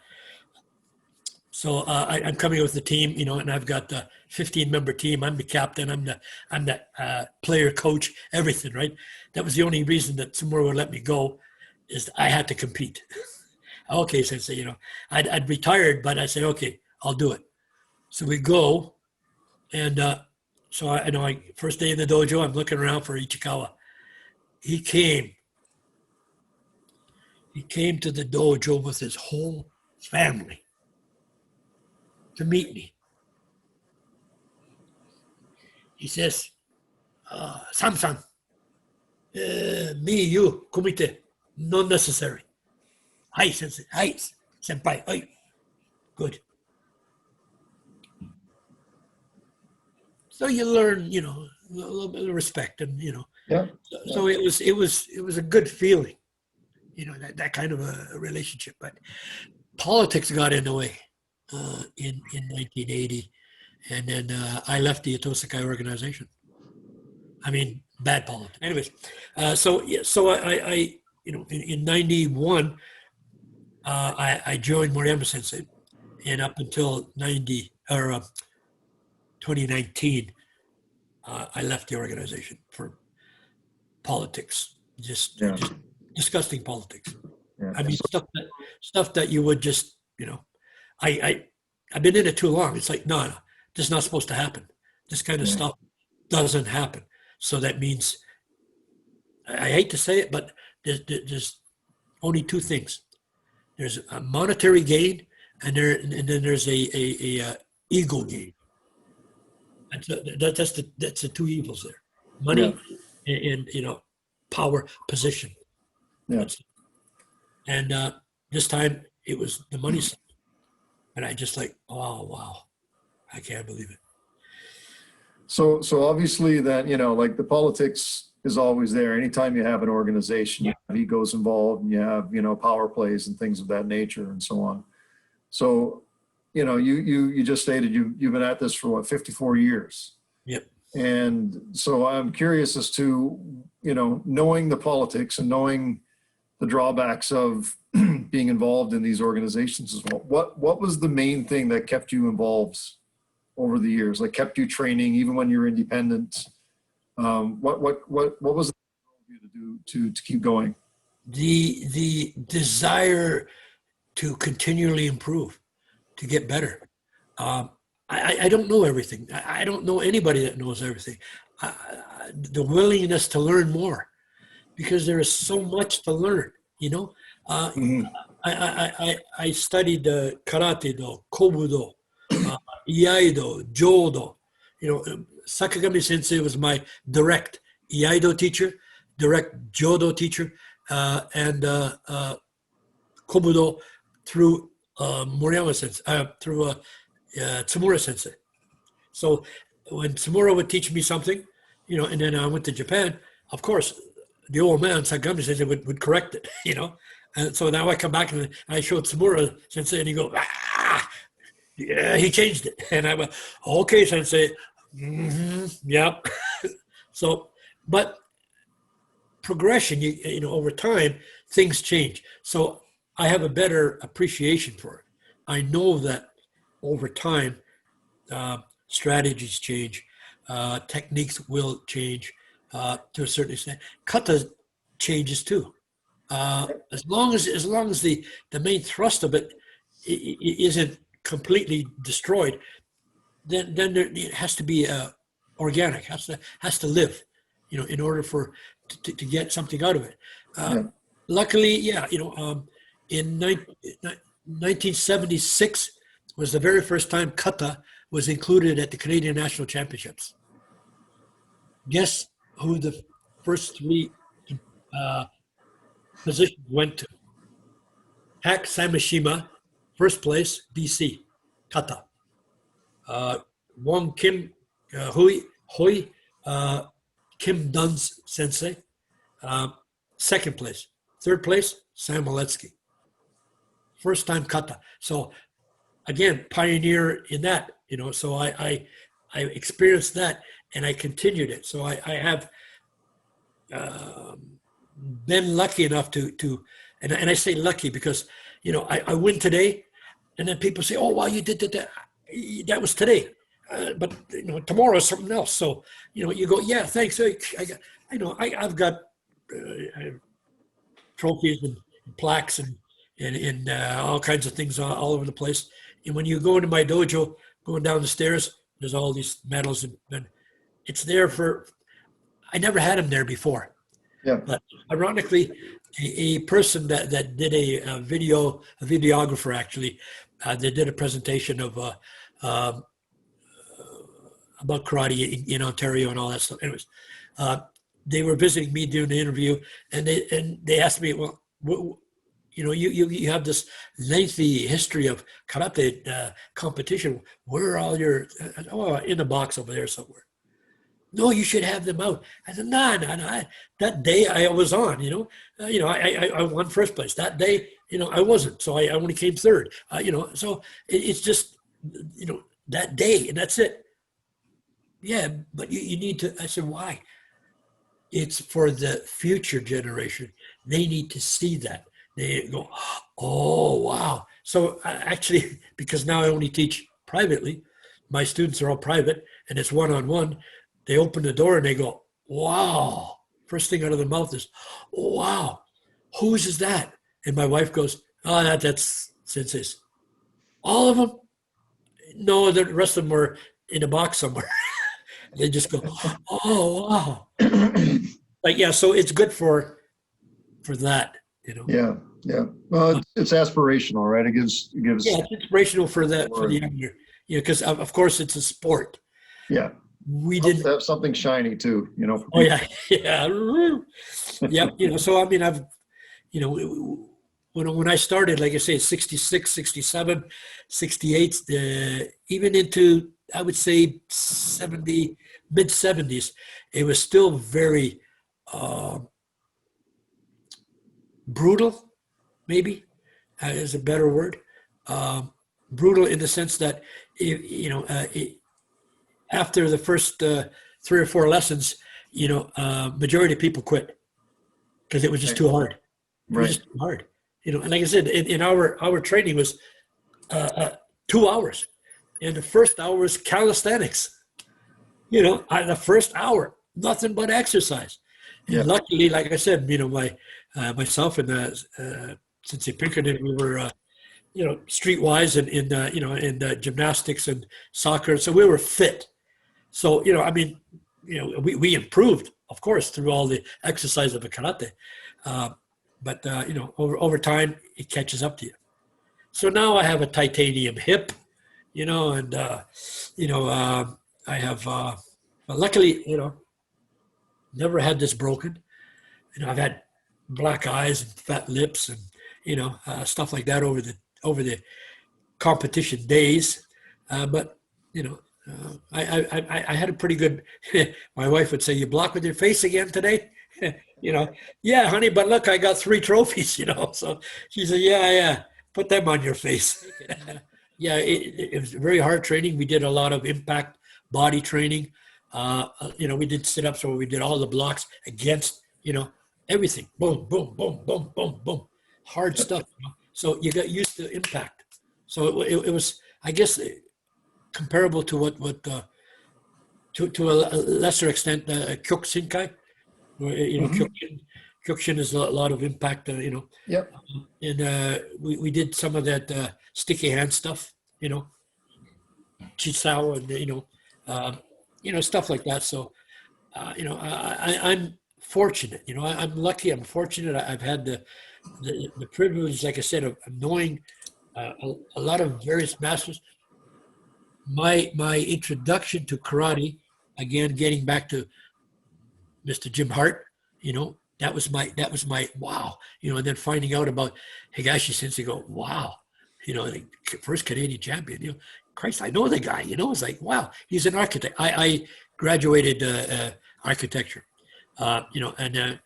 so I'm coming with the team, and I've got the 15-member team. I'm the captain. I'm the player coach, everything, right? That was the only reason that Tsumura would let me go, is I had to compete. Okay, Sensei, I'd retired, but I said, okay, I'll do it. So we go, and so I first day in the dojo, I'm looking around for Ichikawa. He came to the dojo with his whole family to meet me. He says, Sam, me, you, Kumite, not necessary. Hi, Sensei. Hi, senpai. Hi. Good. So you learn, a little bit of respect, and Yeah. So it was a good feeling, that kind of a relationship. But politics got in the way in 1980, and then I left the Itosakai organization. I mean, bad politics. Anyways, so I in 91. I joined Moriyama Sensei, and up until 2019, I left the organization for politics, just disgusting politics. Yeah. I mean, stuff that you would just, I've been in it too long. It's like, no, this is not supposed to happen. This kind of Yeah. stuff doesn't happen. So that means, I hate to say it, but there's only two things. There's a monetary gain, and then there's a ego gain. That's the two evils there: money and power, position. Yeah. And this time it was the money side, and I just like, oh wow, I can't believe it. So obviously that, like the politics is always there. Anytime you have an organization, you have egos involved, and you have, power plays and things of that nature and so on. So, you just stated you've been at this for what, 54 years. Yep. And so I'm curious as to, knowing the politics and knowing the drawbacks of being involved in these organizations as well. What was the main thing that kept you involved over the years, like kept you training even when you're independent? What was it you to do to keep going? The desire to continually improve, to get better. I don't know everything. I don't know anybody that knows everything. The willingness to learn more, because there is so much to learn. I studied Karate-Do, Kobudo, Iaido, Jodo. Sakagami Sensei was my direct Iaido teacher, direct Jodo teacher, and Kobudo through Moriyama Sensei, through Tsumura Sensei. So when Tsumura would teach me something, and then I went to Japan, of course, the old man, Sakagami Sensei, would correct it, And so now I come back and I showed Tsumura Sensei, and he goes, yeah, he changed it. And I went, okay, Sensei, yep. So, but progression, over time, things change. So I have a better appreciation for it. I know that over time, strategies change, techniques will change to a certain extent. Kata changes too. As long as the main thrust of it isn't completely destroyed, then there, it has to be organic, has to live, in order to get something out of it. Luckily, in 1976 was the very first time kata was included at the Canadian National Championships. Guess who the first three positions went to? Hak Samishima, first place, BC, kata. Wong Kim, Hoi, Kim Dunn's Sensei, second place. Third place, Sam Moledzki. First time kata. So again, pioneer in that, so I experienced that and I continued it. So I have been lucky enough to and I say lucky because, I win today and then people say, oh, wow, you did that. That was today. But tomorrow is something else. So, you go, yeah, thanks. I've got trophies and plaques and all kinds of things all over the place. And when you go into my dojo, going down the stairs, there's all these medals and it's there I never had them there before. Yeah. But ironically, a person that did a videographer actually, they did a presentation of about karate in Ontario and all that stuff. Anyways, they were visiting me doing the interview, and they asked me, well, you have this lengthy history of karate competition. Where are all your? In the box over there somewhere. No, you should have them out. I said, no. That day I was on. I won first place. That day, I wasn't, so I only came third. So it's just, that day, and that's it. Yeah, but you need to. I said, why? It's for the future generation. They need to see that. They go, oh, wow. So actually, because now I only teach privately, my students are all private, and it's one-on-one. They open the door and they go, wow. First thing out of their mouth is, oh, wow, whose is that? And my wife goes, oh, that's Sensei's. All of them? No, the rest of them were in a box somewhere. They just go, oh, wow. Like, yeah, so it's good for that, you know. Yeah, yeah. Well, it's aspirational, right? It gives. Yeah, it's inspirational for the younger, you know, because of course it's a sport. Yeah. We Helps didn't. to have something shiny too, you know. Oh yeah, yeah, yeah. You know, so I mean, I've, you know, when I started, like I say, 66, 67, 68, even into, I would say 70, mid 70s, it was still very brutal, maybe is a better word. Brutal in the sense that, you know, after the first 3 or 4 lessons, you know, majority of people quit because it was just too hard. It was just too hard, you know. And like I said, in our training was 2 hours, and the first hour was calisthenics. You know, the first hour, nothing but exercise. And luckily, like I said, you know, myself and Sensei Pinkerton, we were, you know, streetwise and in you know, in gymnastics and soccer, so we were fit. So, you know, I mean, you know, we improved, of course, through all the exercise of the karate. But, you know, over time, it catches up to you. So now I have a titanium hip, you know, and, you know, I have, but luckily, you know, never had this broken. You know, I've had black eyes and fat lips and, you know, stuff like that over the competition days. But, you know, I had a pretty good, my wife would say, you block with your face again today? You know, yeah, honey, but look, I got 3 trophies, you know. So she said, yeah, put them on your face. Yeah, it was very hard training. We did a lot of impact body training. You know, we did sit-ups where we did all the blocks against, you know, everything. Boom, boom, boom, boom, boom, boom. Hard stuff. You know? So you got used to impact. So it was, I guess, comparable to what to a lesser extent, Kyokushinkai, where, you know, Kyokushin is a lot of impact, you know. Yep. And we did some of that sticky hand stuff, you know, Chisao and, you know, stuff like that. So, you know, I'm fortunate, you know, I'm lucky, I'm fortunate. I've had the privilege, like I said, of knowing a lot of various masters. My introduction to karate, again, getting back to Mr. Jim Hart, you know, that was my wow, you know, and then finding out about Higashi Sensei, go, wow, you know, the first Canadian champion, you know, Christ, I know the guy, you know, it's like, wow, he's an architect. I graduated architecture, you know, and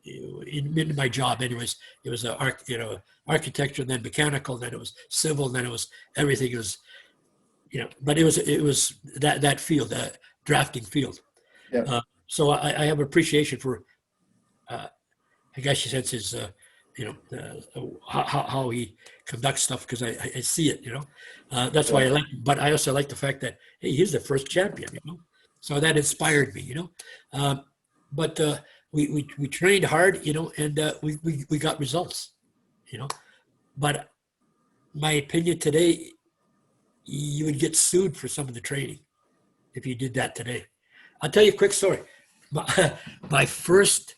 in my job, anyways, it was architecture, then mechanical, then it was civil, then it was everything. It was, you know, but it was that field, that drafting field. Yeah. So I have appreciation for Higashi Sensei's, you know, how he conducts stuff, because I see it, you know. That's why I like him. But I also like the fact that, hey, he's the first champion, you know. So that inspired me, you know. But we trained hard, you know, and we got results, you know. But my opinion today, you would get sued for some of the training if you did that today. I'll tell you a quick story. My first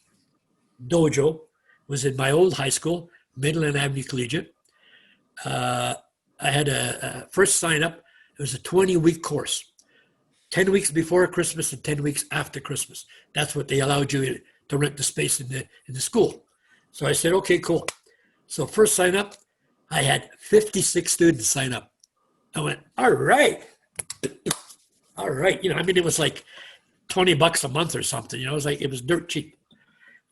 dojo was in my old high school, Midland Avenue Collegiate. I had a first sign up. It was a 20-week course, 10 weeks before Christmas and 10 weeks after Christmas. That's what they allowed you to rent the space in the school. So I said, okay, cool. So first sign up, I had 56 students sign up. I went, all right. You know, I mean, it was like $20 a month or something, you know, it was dirt cheap.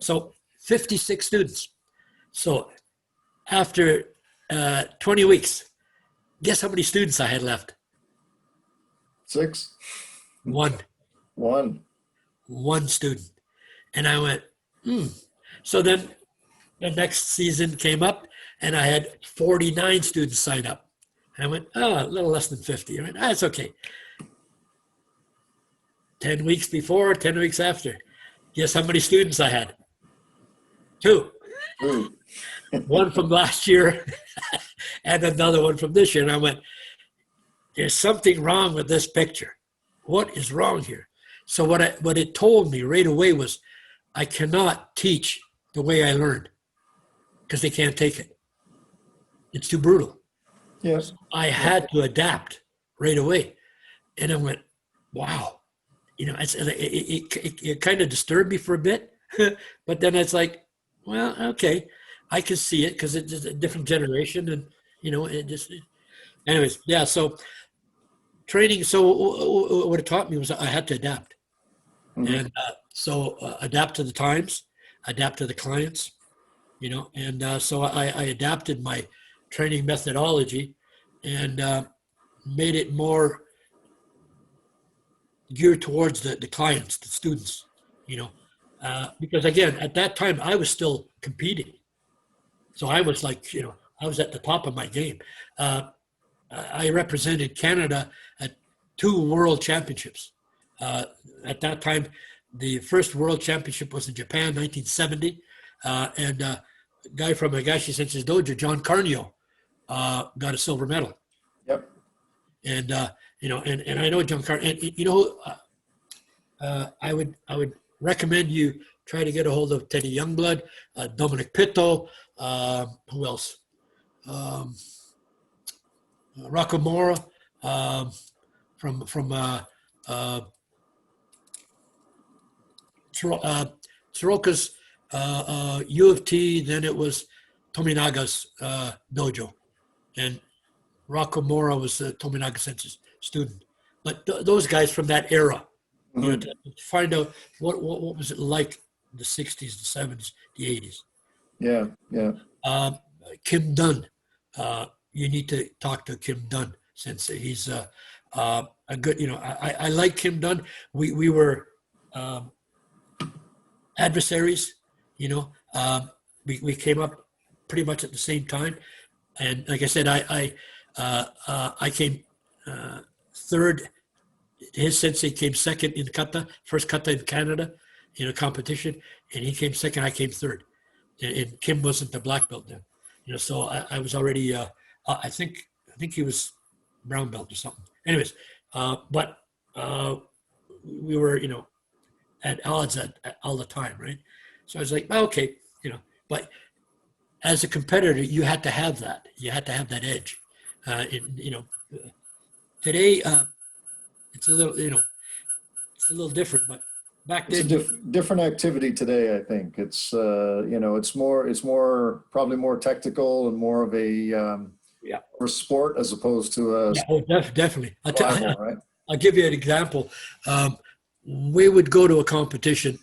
So 56 students. So after 20 weeks, guess how many students I had left? 6. One. 1. One student. And I went, So then the next season came up and I had 49 students sign up. And I went, a little less than 50. I went, that's okay. 10 weeks before, 10 weeks after. Guess how many students I had? 2. Ooh. One from last year and another one from this year. And I went, there's something wrong with this picture. What is wrong here? So what it told me right away was I cannot teach the way I learned because they can't take it. It's too brutal. Yes. I had to adapt right away. And I went, wow. You know, it kind of disturbed me for a bit. But then it's like, well, okay, I can see it because it's a different generation. And, you know, anyways, yeah. So training, so what it taught me was I had to adapt. Mm-hmm. And adapt to the times, adapt to the clients, you know, and so I adapted my training methodology and made it more geared towards the clients, the students, you know, because again, at that time I was still competing. So I was like, you know, I was at the top of my game. I represented Canada at 2 world championships. At that time, the first world championship was in Japan, 1970. And a guy from Higashi Sensei's dojo, John Carnio, got a silver medal. Yep. And, you know, and I know John Carnio, and you know, I would recommend you try to get a hold of Teddy Youngblood, Dominic Pitto, who else? Rocco Mora, from Soroka's U of T, then it was Tominaga's dojo. And Rocco Mora was Tominaga Sensei's student. But those guys from that era, Mm-hmm. you know, to find out what was it like in the 60s, the 70s, the 80s. Yeah, yeah. Kim Dunn, you need to talk to Kim Dunn Sensei. He's a good, you know, I like Kim Dunn. We were adversaries, you know. We came up pretty much at the same time, and like I said, I came third. His sensei came second in kata, first kata in Canada, in a competition, and he came second. I came third, and Kim wasn't the black belt then, you know. So I was already. I think he was brown belt or something. Anyways, but we were, you know, at odds at all the time, right? So I was like, well, okay, you know, but as a competitor, you had to have that. You had to have that edge. You know, today it's a little, you know, it's a little different, but back It's then, a different activity today. I think it's you know, it's more probably more technical and more of a yeah, or sport as opposed to a yeah, oh, definitely. survival, right? I'll give you an example. We would go to a competition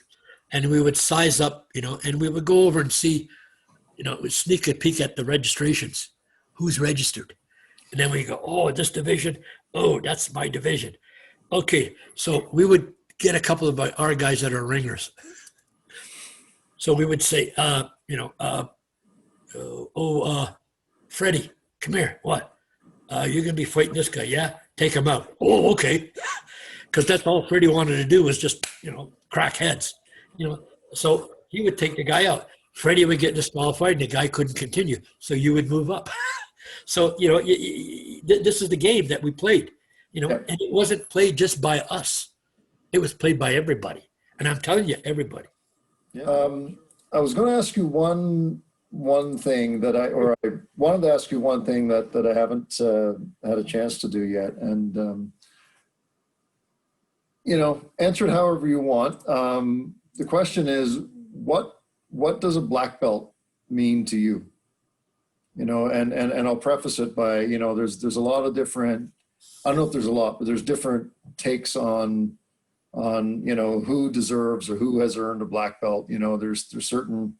and we would size up, you know, and we would go over and see, you know, sneak a peek at the registrations, who's registered. And then we go, oh, this division, oh, that's my division. Okay, so we would get a couple of our guys that are ringers. So we would say, you know, Freddie, come here. What? You're going to be fighting this guy, yeah? Take him out. Oh, okay. Because that's all Freddie wanted to do was just, you know, crack heads. You know, so he would take the guy out. Freddie would get disqualified and the guy couldn't continue. So you would move up. So, you know, this is the game that we played, you know, and it wasn't played just by us. It was played by everybody. And I'm telling you, everybody. I was going to ask you one thing that I wanted to ask you one thing that I haven't had a chance to do yet. And, you know, answer it however you want. The question is, what does a black belt mean to you? You know, and I'll preface it by, you know, there's a lot of different, I don't know if there's a lot, but there's different takes on, you know, who deserves or who has earned a black belt. You know, there's certain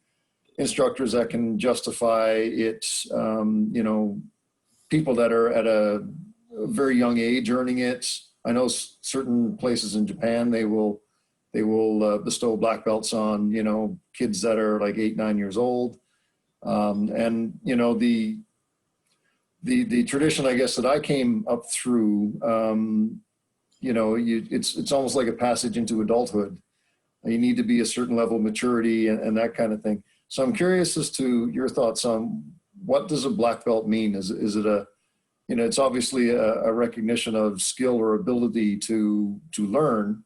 instructors that can justify it, you know, people that are at a very young age earning it. I know certain places in Japan, they will bestow black belts on, you know, kids that are like 8, 9 years old. And, you know, the tradition, I guess, that I came up through, you know, it's almost like a passage into adulthood. You need to be a certain level of maturity and that kind of thing. So I'm curious as to your thoughts on what does a black belt mean? Is it a, you know, it's obviously a recognition of skill or ability to learn,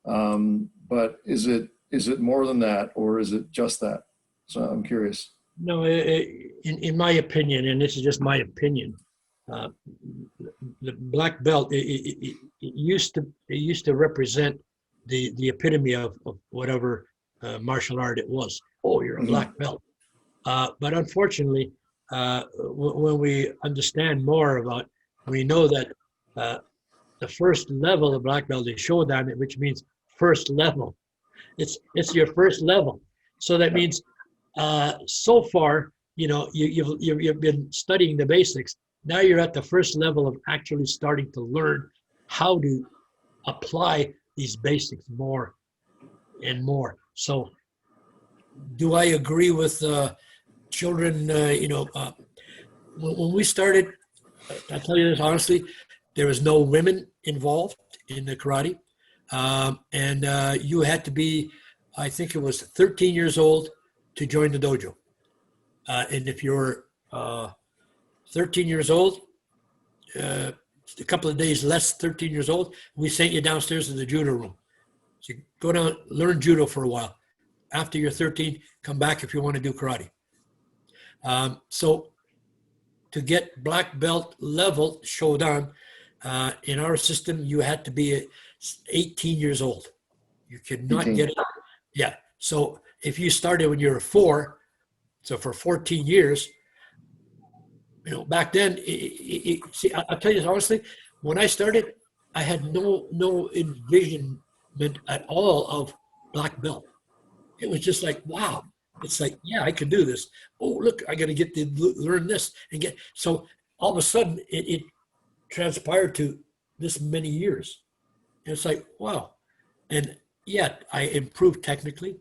but is it more than that, or is it just that? So I'm curious. No, in my opinion, and this is just my opinion, uh, the black belt it used to represent the epitome of whatever martial art it was. Oh, you're a Mhm. black belt. But unfortunately, when we understand more about, we know that the first level of black belt is Shodan, which means first level. It's your first level. So that means so far, you know, you've been studying the basics. Now you're at the first level of actually starting to learn how to apply these basics more and more. So, do I agree with children? When we started, I tell you this honestly, there was no women involved in the karate, and you had to be, I think it was 13 years old to join the dojo. And if you're 13 years old, a couple of days less 13 years old, we sent you downstairs to the judo room. So you go down, learn judo for a while. After you're 13, come back if you want to do karate. So to get black belt level Shodan, in our system, you had to be 18 years old. You could not 18. get it. Yeah. So if you started when you were 4, so for 14 years, you know, back then, see, I'll tell you honestly, when I started, I had no envisionment at all of black belt. It was just like, wow. It's like, yeah, I could do this. Oh, look, I got to get to learn this and get. So all of a sudden, it transpired to this many years. And it's like, wow. And yet, I improved technically.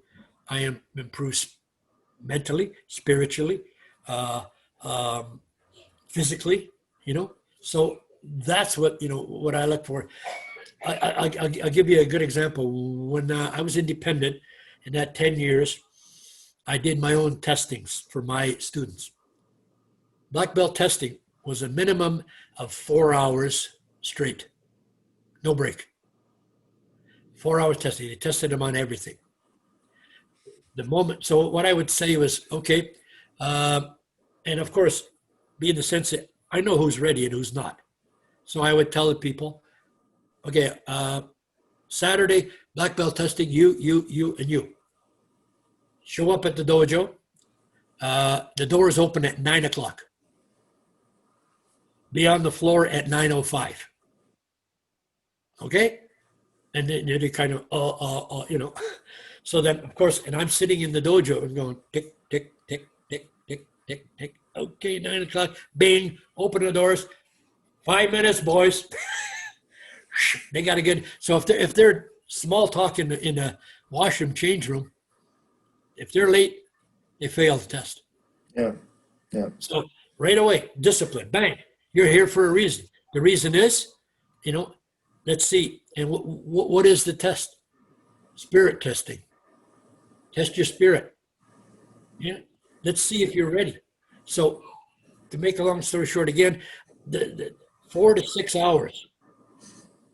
I am improved mentally, spiritually, uh, um, physically, you know. So that's what, you know, what I look for. I'll give you a good example. When I was independent in that 10 years, I did my own testings for my students. Black belt testing was a minimum of 4 hours straight, no break. 4 hours testing. They tested them on everything. The moment, so what I would say was, okay, and of course, being the sensei, I know who's ready and who's not. So I would tell the people, okay, Saturday, black belt testing, you, and you. Show up at the dojo. The doors open at 9 o'clock. Be on the floor at 9:05. Okay? And then they kind of, you know. So then, of course, and I'm sitting in the dojo and going, tick, tick, tick, tick, tick, tick, tick. Okay, 9 o'clock. Bing, open the doors. 5 minutes, boys. They got to get, so if they're small talk in the washroom change room, if they're late, they fail the test. Yeah. Yeah. So right away, discipline, bang, you're here for a reason. The reason is, you know, let's see. And what is the test? Spirit testing. Test your spirit. Yeah. Let's see if you're ready. So to make a long story short, again, the 4 to 6 hours.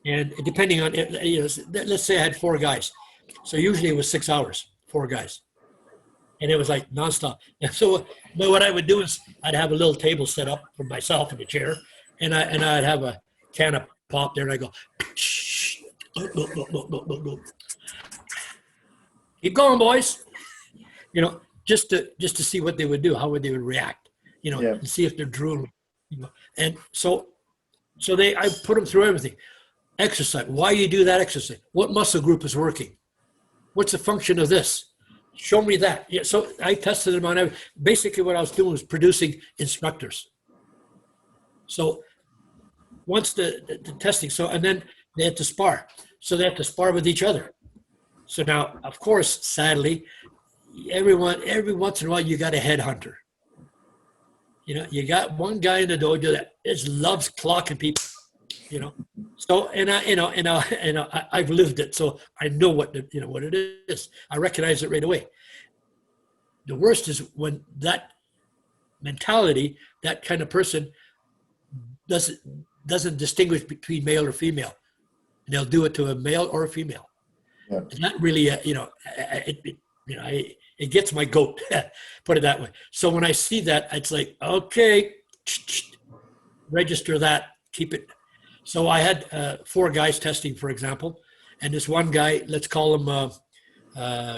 And depending on, you know, let's say I had 4 guys. So usually it was 6 hours, 4 guys. And it was like nonstop. And so what I would do is I'd have a little table set up for myself in the chair, and I'd have a can of pop there, and I go, keep going, boys. You know, just to see what they would do, how would they would react, you know, Yeah. and see if they're drooling. You know, and so I put them through everything. Exercise. Why you do that exercise? What muscle group is working? What's the function of this? Show me that. Yeah, so I tested them on every. Basically, what I was doing was producing instructors. So once the testing, so and then they had to spar. So they had to spar with each other. So now, of course, sadly, every once in a while, you got a headhunter. You know, you got one guy in the dojo that just loves clocking people. You know, so I've lived it, so I know what what it is. I recognize it right away. the worst is when that mentality, that kind of person doesn't distinguish between male or female. And they'll do it to a male or a female. Yeah. It's not really, it gets my goat, put it that way. So when I see that, it's like, okay, register that, keep it. So I had 4 guys testing, for example, and this one guy, let's call him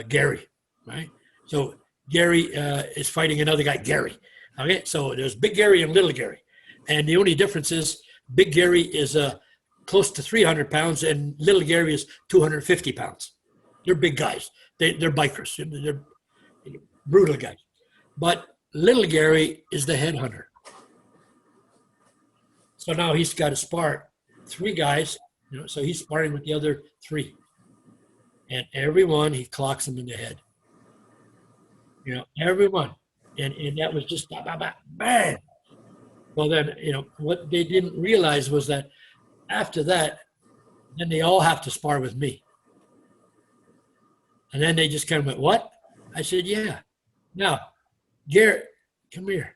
Gary, right? So Gary is fighting another guy, Gary. Okay, so there's Big Gary and Little Gary. And the only difference is Big Gary is close to 300 pounds and Little Gary is 250 pounds. They're big guys. They're bikers. They're brutal guys. But Little Gary is the headhunter. So now he's got to spar 3 guys, so he's sparring with the other 3. And every one, he clocks them in the head. Every one. And that was just bang. Well, then, what they didn't realize was that after that, then they all have to spar with me. And then they just kind of went, what? I said, yeah. Now, Garrett, come here.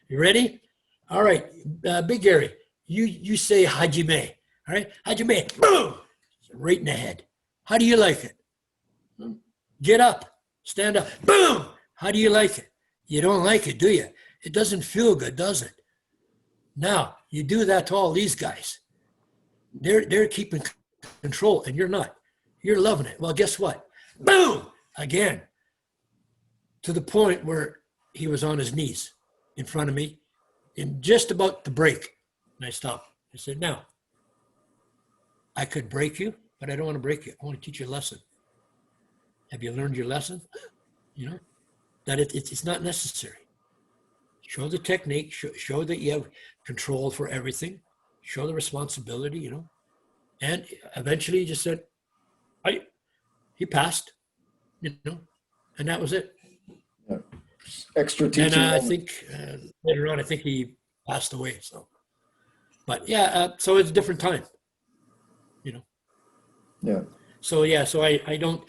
You ready? All right, Big Gary, you say Hajime. All right, Hajime, boom, right in the head. How do you like it? Get up, stand up, boom. How do you like it? You don't like it, do you? It doesn't feel good, does it? Now, you do that to all these guys. They're keeping control and you're not. You're loving it. Well, guess what? Boom, again, to the point where he was on his knees in front of me and just about to break. And I stopped. I said, now, I could break you, but I don't want to break you. I want to teach you a lesson. Have you learned your lesson? That it's not necessary. Show the technique, show that you have control for everything, show the responsibility, And eventually he just said, he passed, and that was it. Yeah. Extra teaching. And I think later on, I think he passed away. So, but yeah, so it's a different time, Yeah. So yeah, so I don't.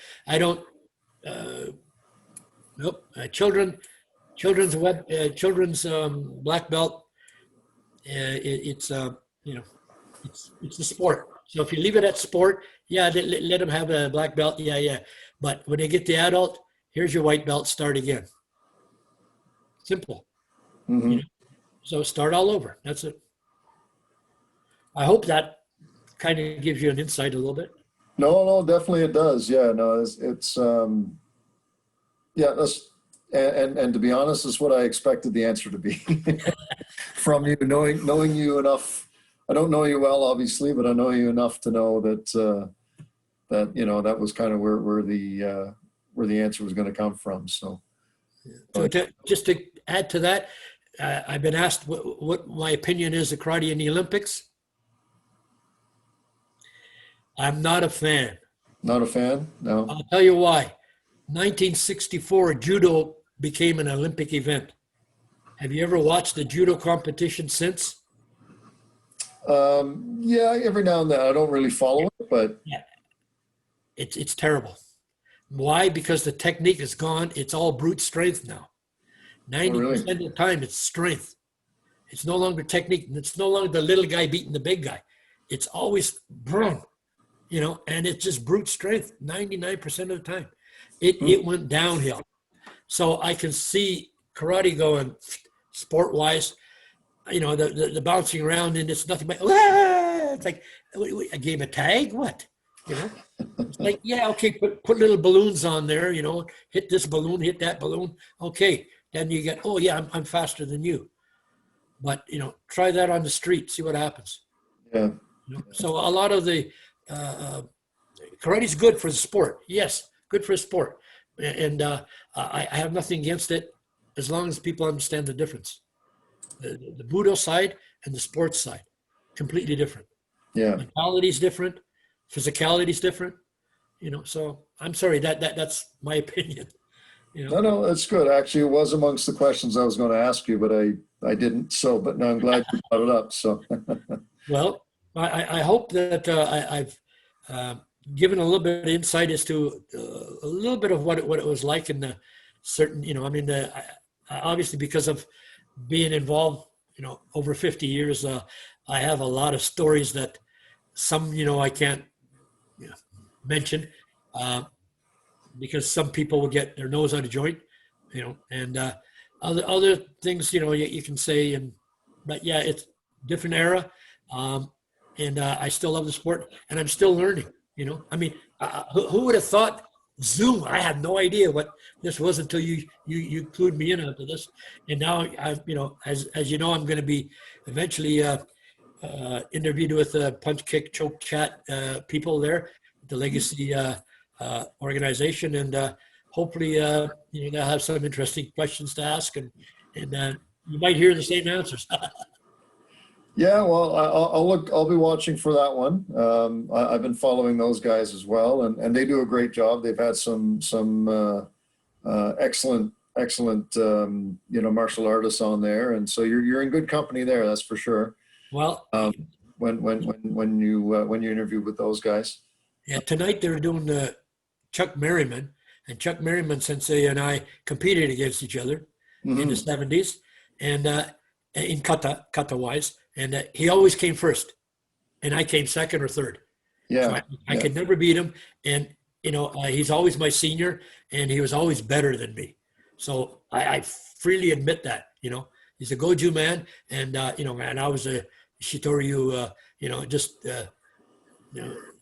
Nope. Children's black belt. It's a sport. So if you leave it at sport, yeah, let them have a black belt. Yeah. But when they get the adult, here's your white belt. Start again. Simple. Mm-hmm. So start all over. That's it. I hope that kind of gives you an insight a little bit. No, definitely it does. Yeah, no, it's yeah, that's, and to be honest, is what I expected the answer to be from you, knowing you enough. I don't know you well, obviously, but I know you enough to know that that was kind of where the answer was going to come from. So, just to add to that, I've been asked what my opinion is of karate in the Olympics. I'm not a fan. Not a fan? No. I'll tell you why. 1964, judo became an Olympic event. Have you ever watched the judo competition since? Yeah, every now and then. I don't really follow it, but yeah, it's terrible. Why? Because the technique is gone. It's all brute strength now. 90% of the time, it's strength. It's no longer technique. It's no longer the little guy beating the big guy. It's always boom, and it's just brute strength 99% of the time. It went downhill. So I can see karate going sport-wise, the bouncing around, and it's nothing but, it's like a game of tag, what? It's like, yeah, okay, put little balloons on there, hit this balloon, hit that balloon. Okay, then you get, oh yeah, I'm faster than you. But, try that on the street, see what happens. Yeah. So a lot of the karate is good for the sport. Yes, good for the sport. And I have nothing against it as long as people understand the difference. The Budo side and the sports side, completely different. Yeah. Mentality is different. Physicality is different. So I'm sorry, that's my opinion. No, that's good. Actually, it was amongst the questions I was going to ask you, but I didn't. So, but now I'm glad you brought it up. So, well, I hope that I've given a little bit of insight as to a little bit of what it was like in the certain, I mean, obviously because of being involved, over 50 years, I have a lot of stories that some, I can't mention because some people will get their nose out of joint, and other things, you can say, but yeah, it's different era. And I still love the sport, and I'm still learning. I mean, who would have thought Zoom? I had no idea what this was until you clued me in onto this, and now I've as you know, I'm going to be eventually interviewed with Punch Kick Choke Chat people there, the Legacy organization, and hopefully they'll have some interesting questions to ask, and you might hear the same answers. Yeah, well, I'll be watching for that one. I've been following those guys as well, and they do a great job. They've had some excellent martial artists on there, and so you're in good company there. That's for sure. Well, when you interviewed with those guys. Yeah, tonight they were doing Chuck Merriman, and Chuck Merriman Sensei and I competed against each other in the 70s, and in kata wise. And he always came first, and I came second or third. Yeah, so I could never beat him. And he's always my senior, and he was always better than me. So I freely admit that. He's a Goju man, and and I was a Shito-Ryu.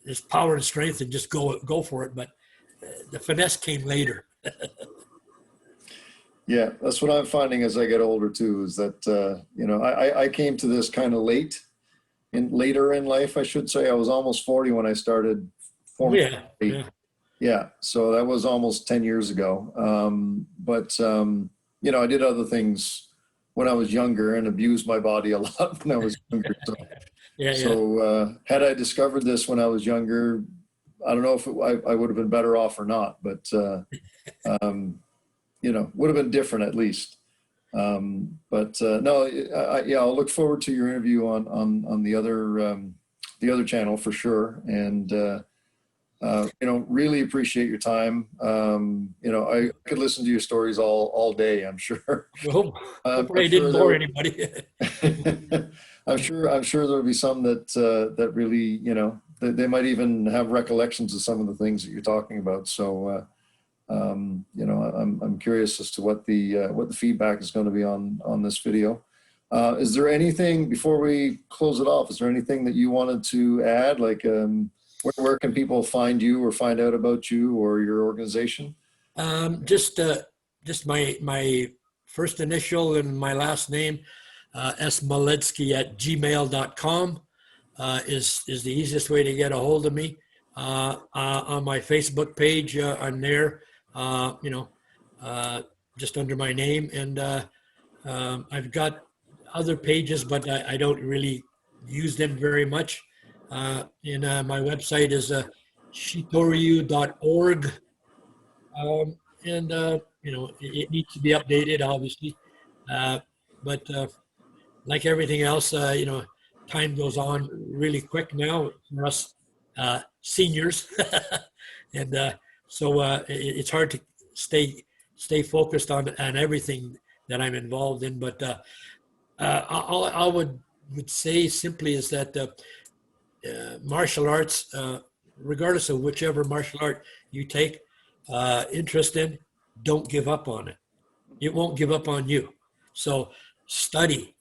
His power and strength, and just go for it. But the finesse came later. Yeah, that's what I'm finding as I get older too, is that, I came to this kind of later in life, I should say. I was almost 40 when I started forming. Yeah. So that was almost 10 years ago. But I did other things when I was younger and abused my body a lot when I was younger. So had I discovered this when I was younger, I don't know if I would have been better off or not, but would have been different at least. No, I'll look forward to your interview on the other channel for sure. And, really appreciate your time. I could listen to your stories all day, I'm sure. Hopefully I didn't bore anybody. I'm sure there'll be some that really, they might even have recollections of some of the things that you're talking about. So, I'm curious as to what the feedback is going to be on this video. Is there anything, before we close it off, is there anything that you wanted to add? Like, where can people find you or find out about you or your organization? Just my first initial and my last name, smoledzki@gmail.com is the easiest way to get a hold of me. On my Facebook page, I'm there. Just under my name, and I've got other pages, but I don't really use them very much. And my website is shitoryu.org, and it needs to be updated, obviously. But like everything else, time goes on really quick now for us seniors, and so it's hard to stay focused on everything that I'm involved in. But all I would say simply is that martial arts, regardless of whichever martial art you take interest in, don't give up on it. It won't give up on you. So study,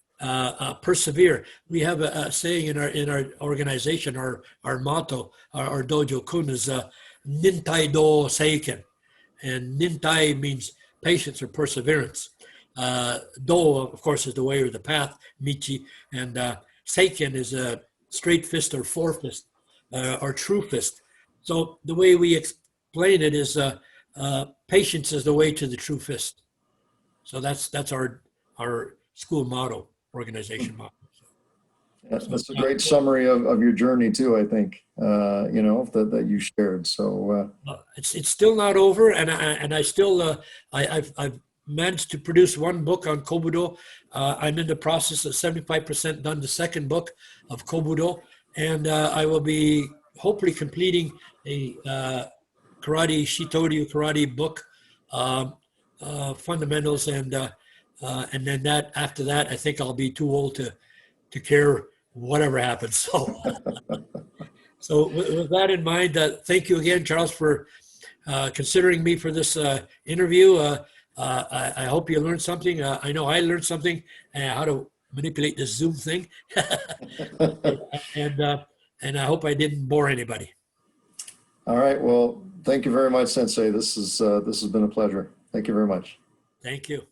persevere. We have a saying in our organization, our motto, our dojo kun is Nintai Do Seiken. And Nintai means patience or perseverance. Do, of course, is the way or the path, Michi. And Seiken is a straight fist or four fist or true fist. So the way we explain it is patience is the way to the true fist. So that's our school motto, organization motto. That's a great summary of your journey too, I think, that you shared. So it's still not over, and I still I've managed to produce one book on Kobudo. I'm in the process of 75% done the second book of Kobudo, and I will be hopefully completing a karate Shito-Ryu karate book fundamentals, and then after that, I think I'll be too old to care whatever happens. So with that in mind, thank you again, Charles, for considering me for this interview. I hope you learned something. I know I learned something, how to manipulate this Zoom thing. And I hope I didn't bore anybody. All right. Well, thank you very much, Sensei. This has been a pleasure. Thank you very much. Thank you.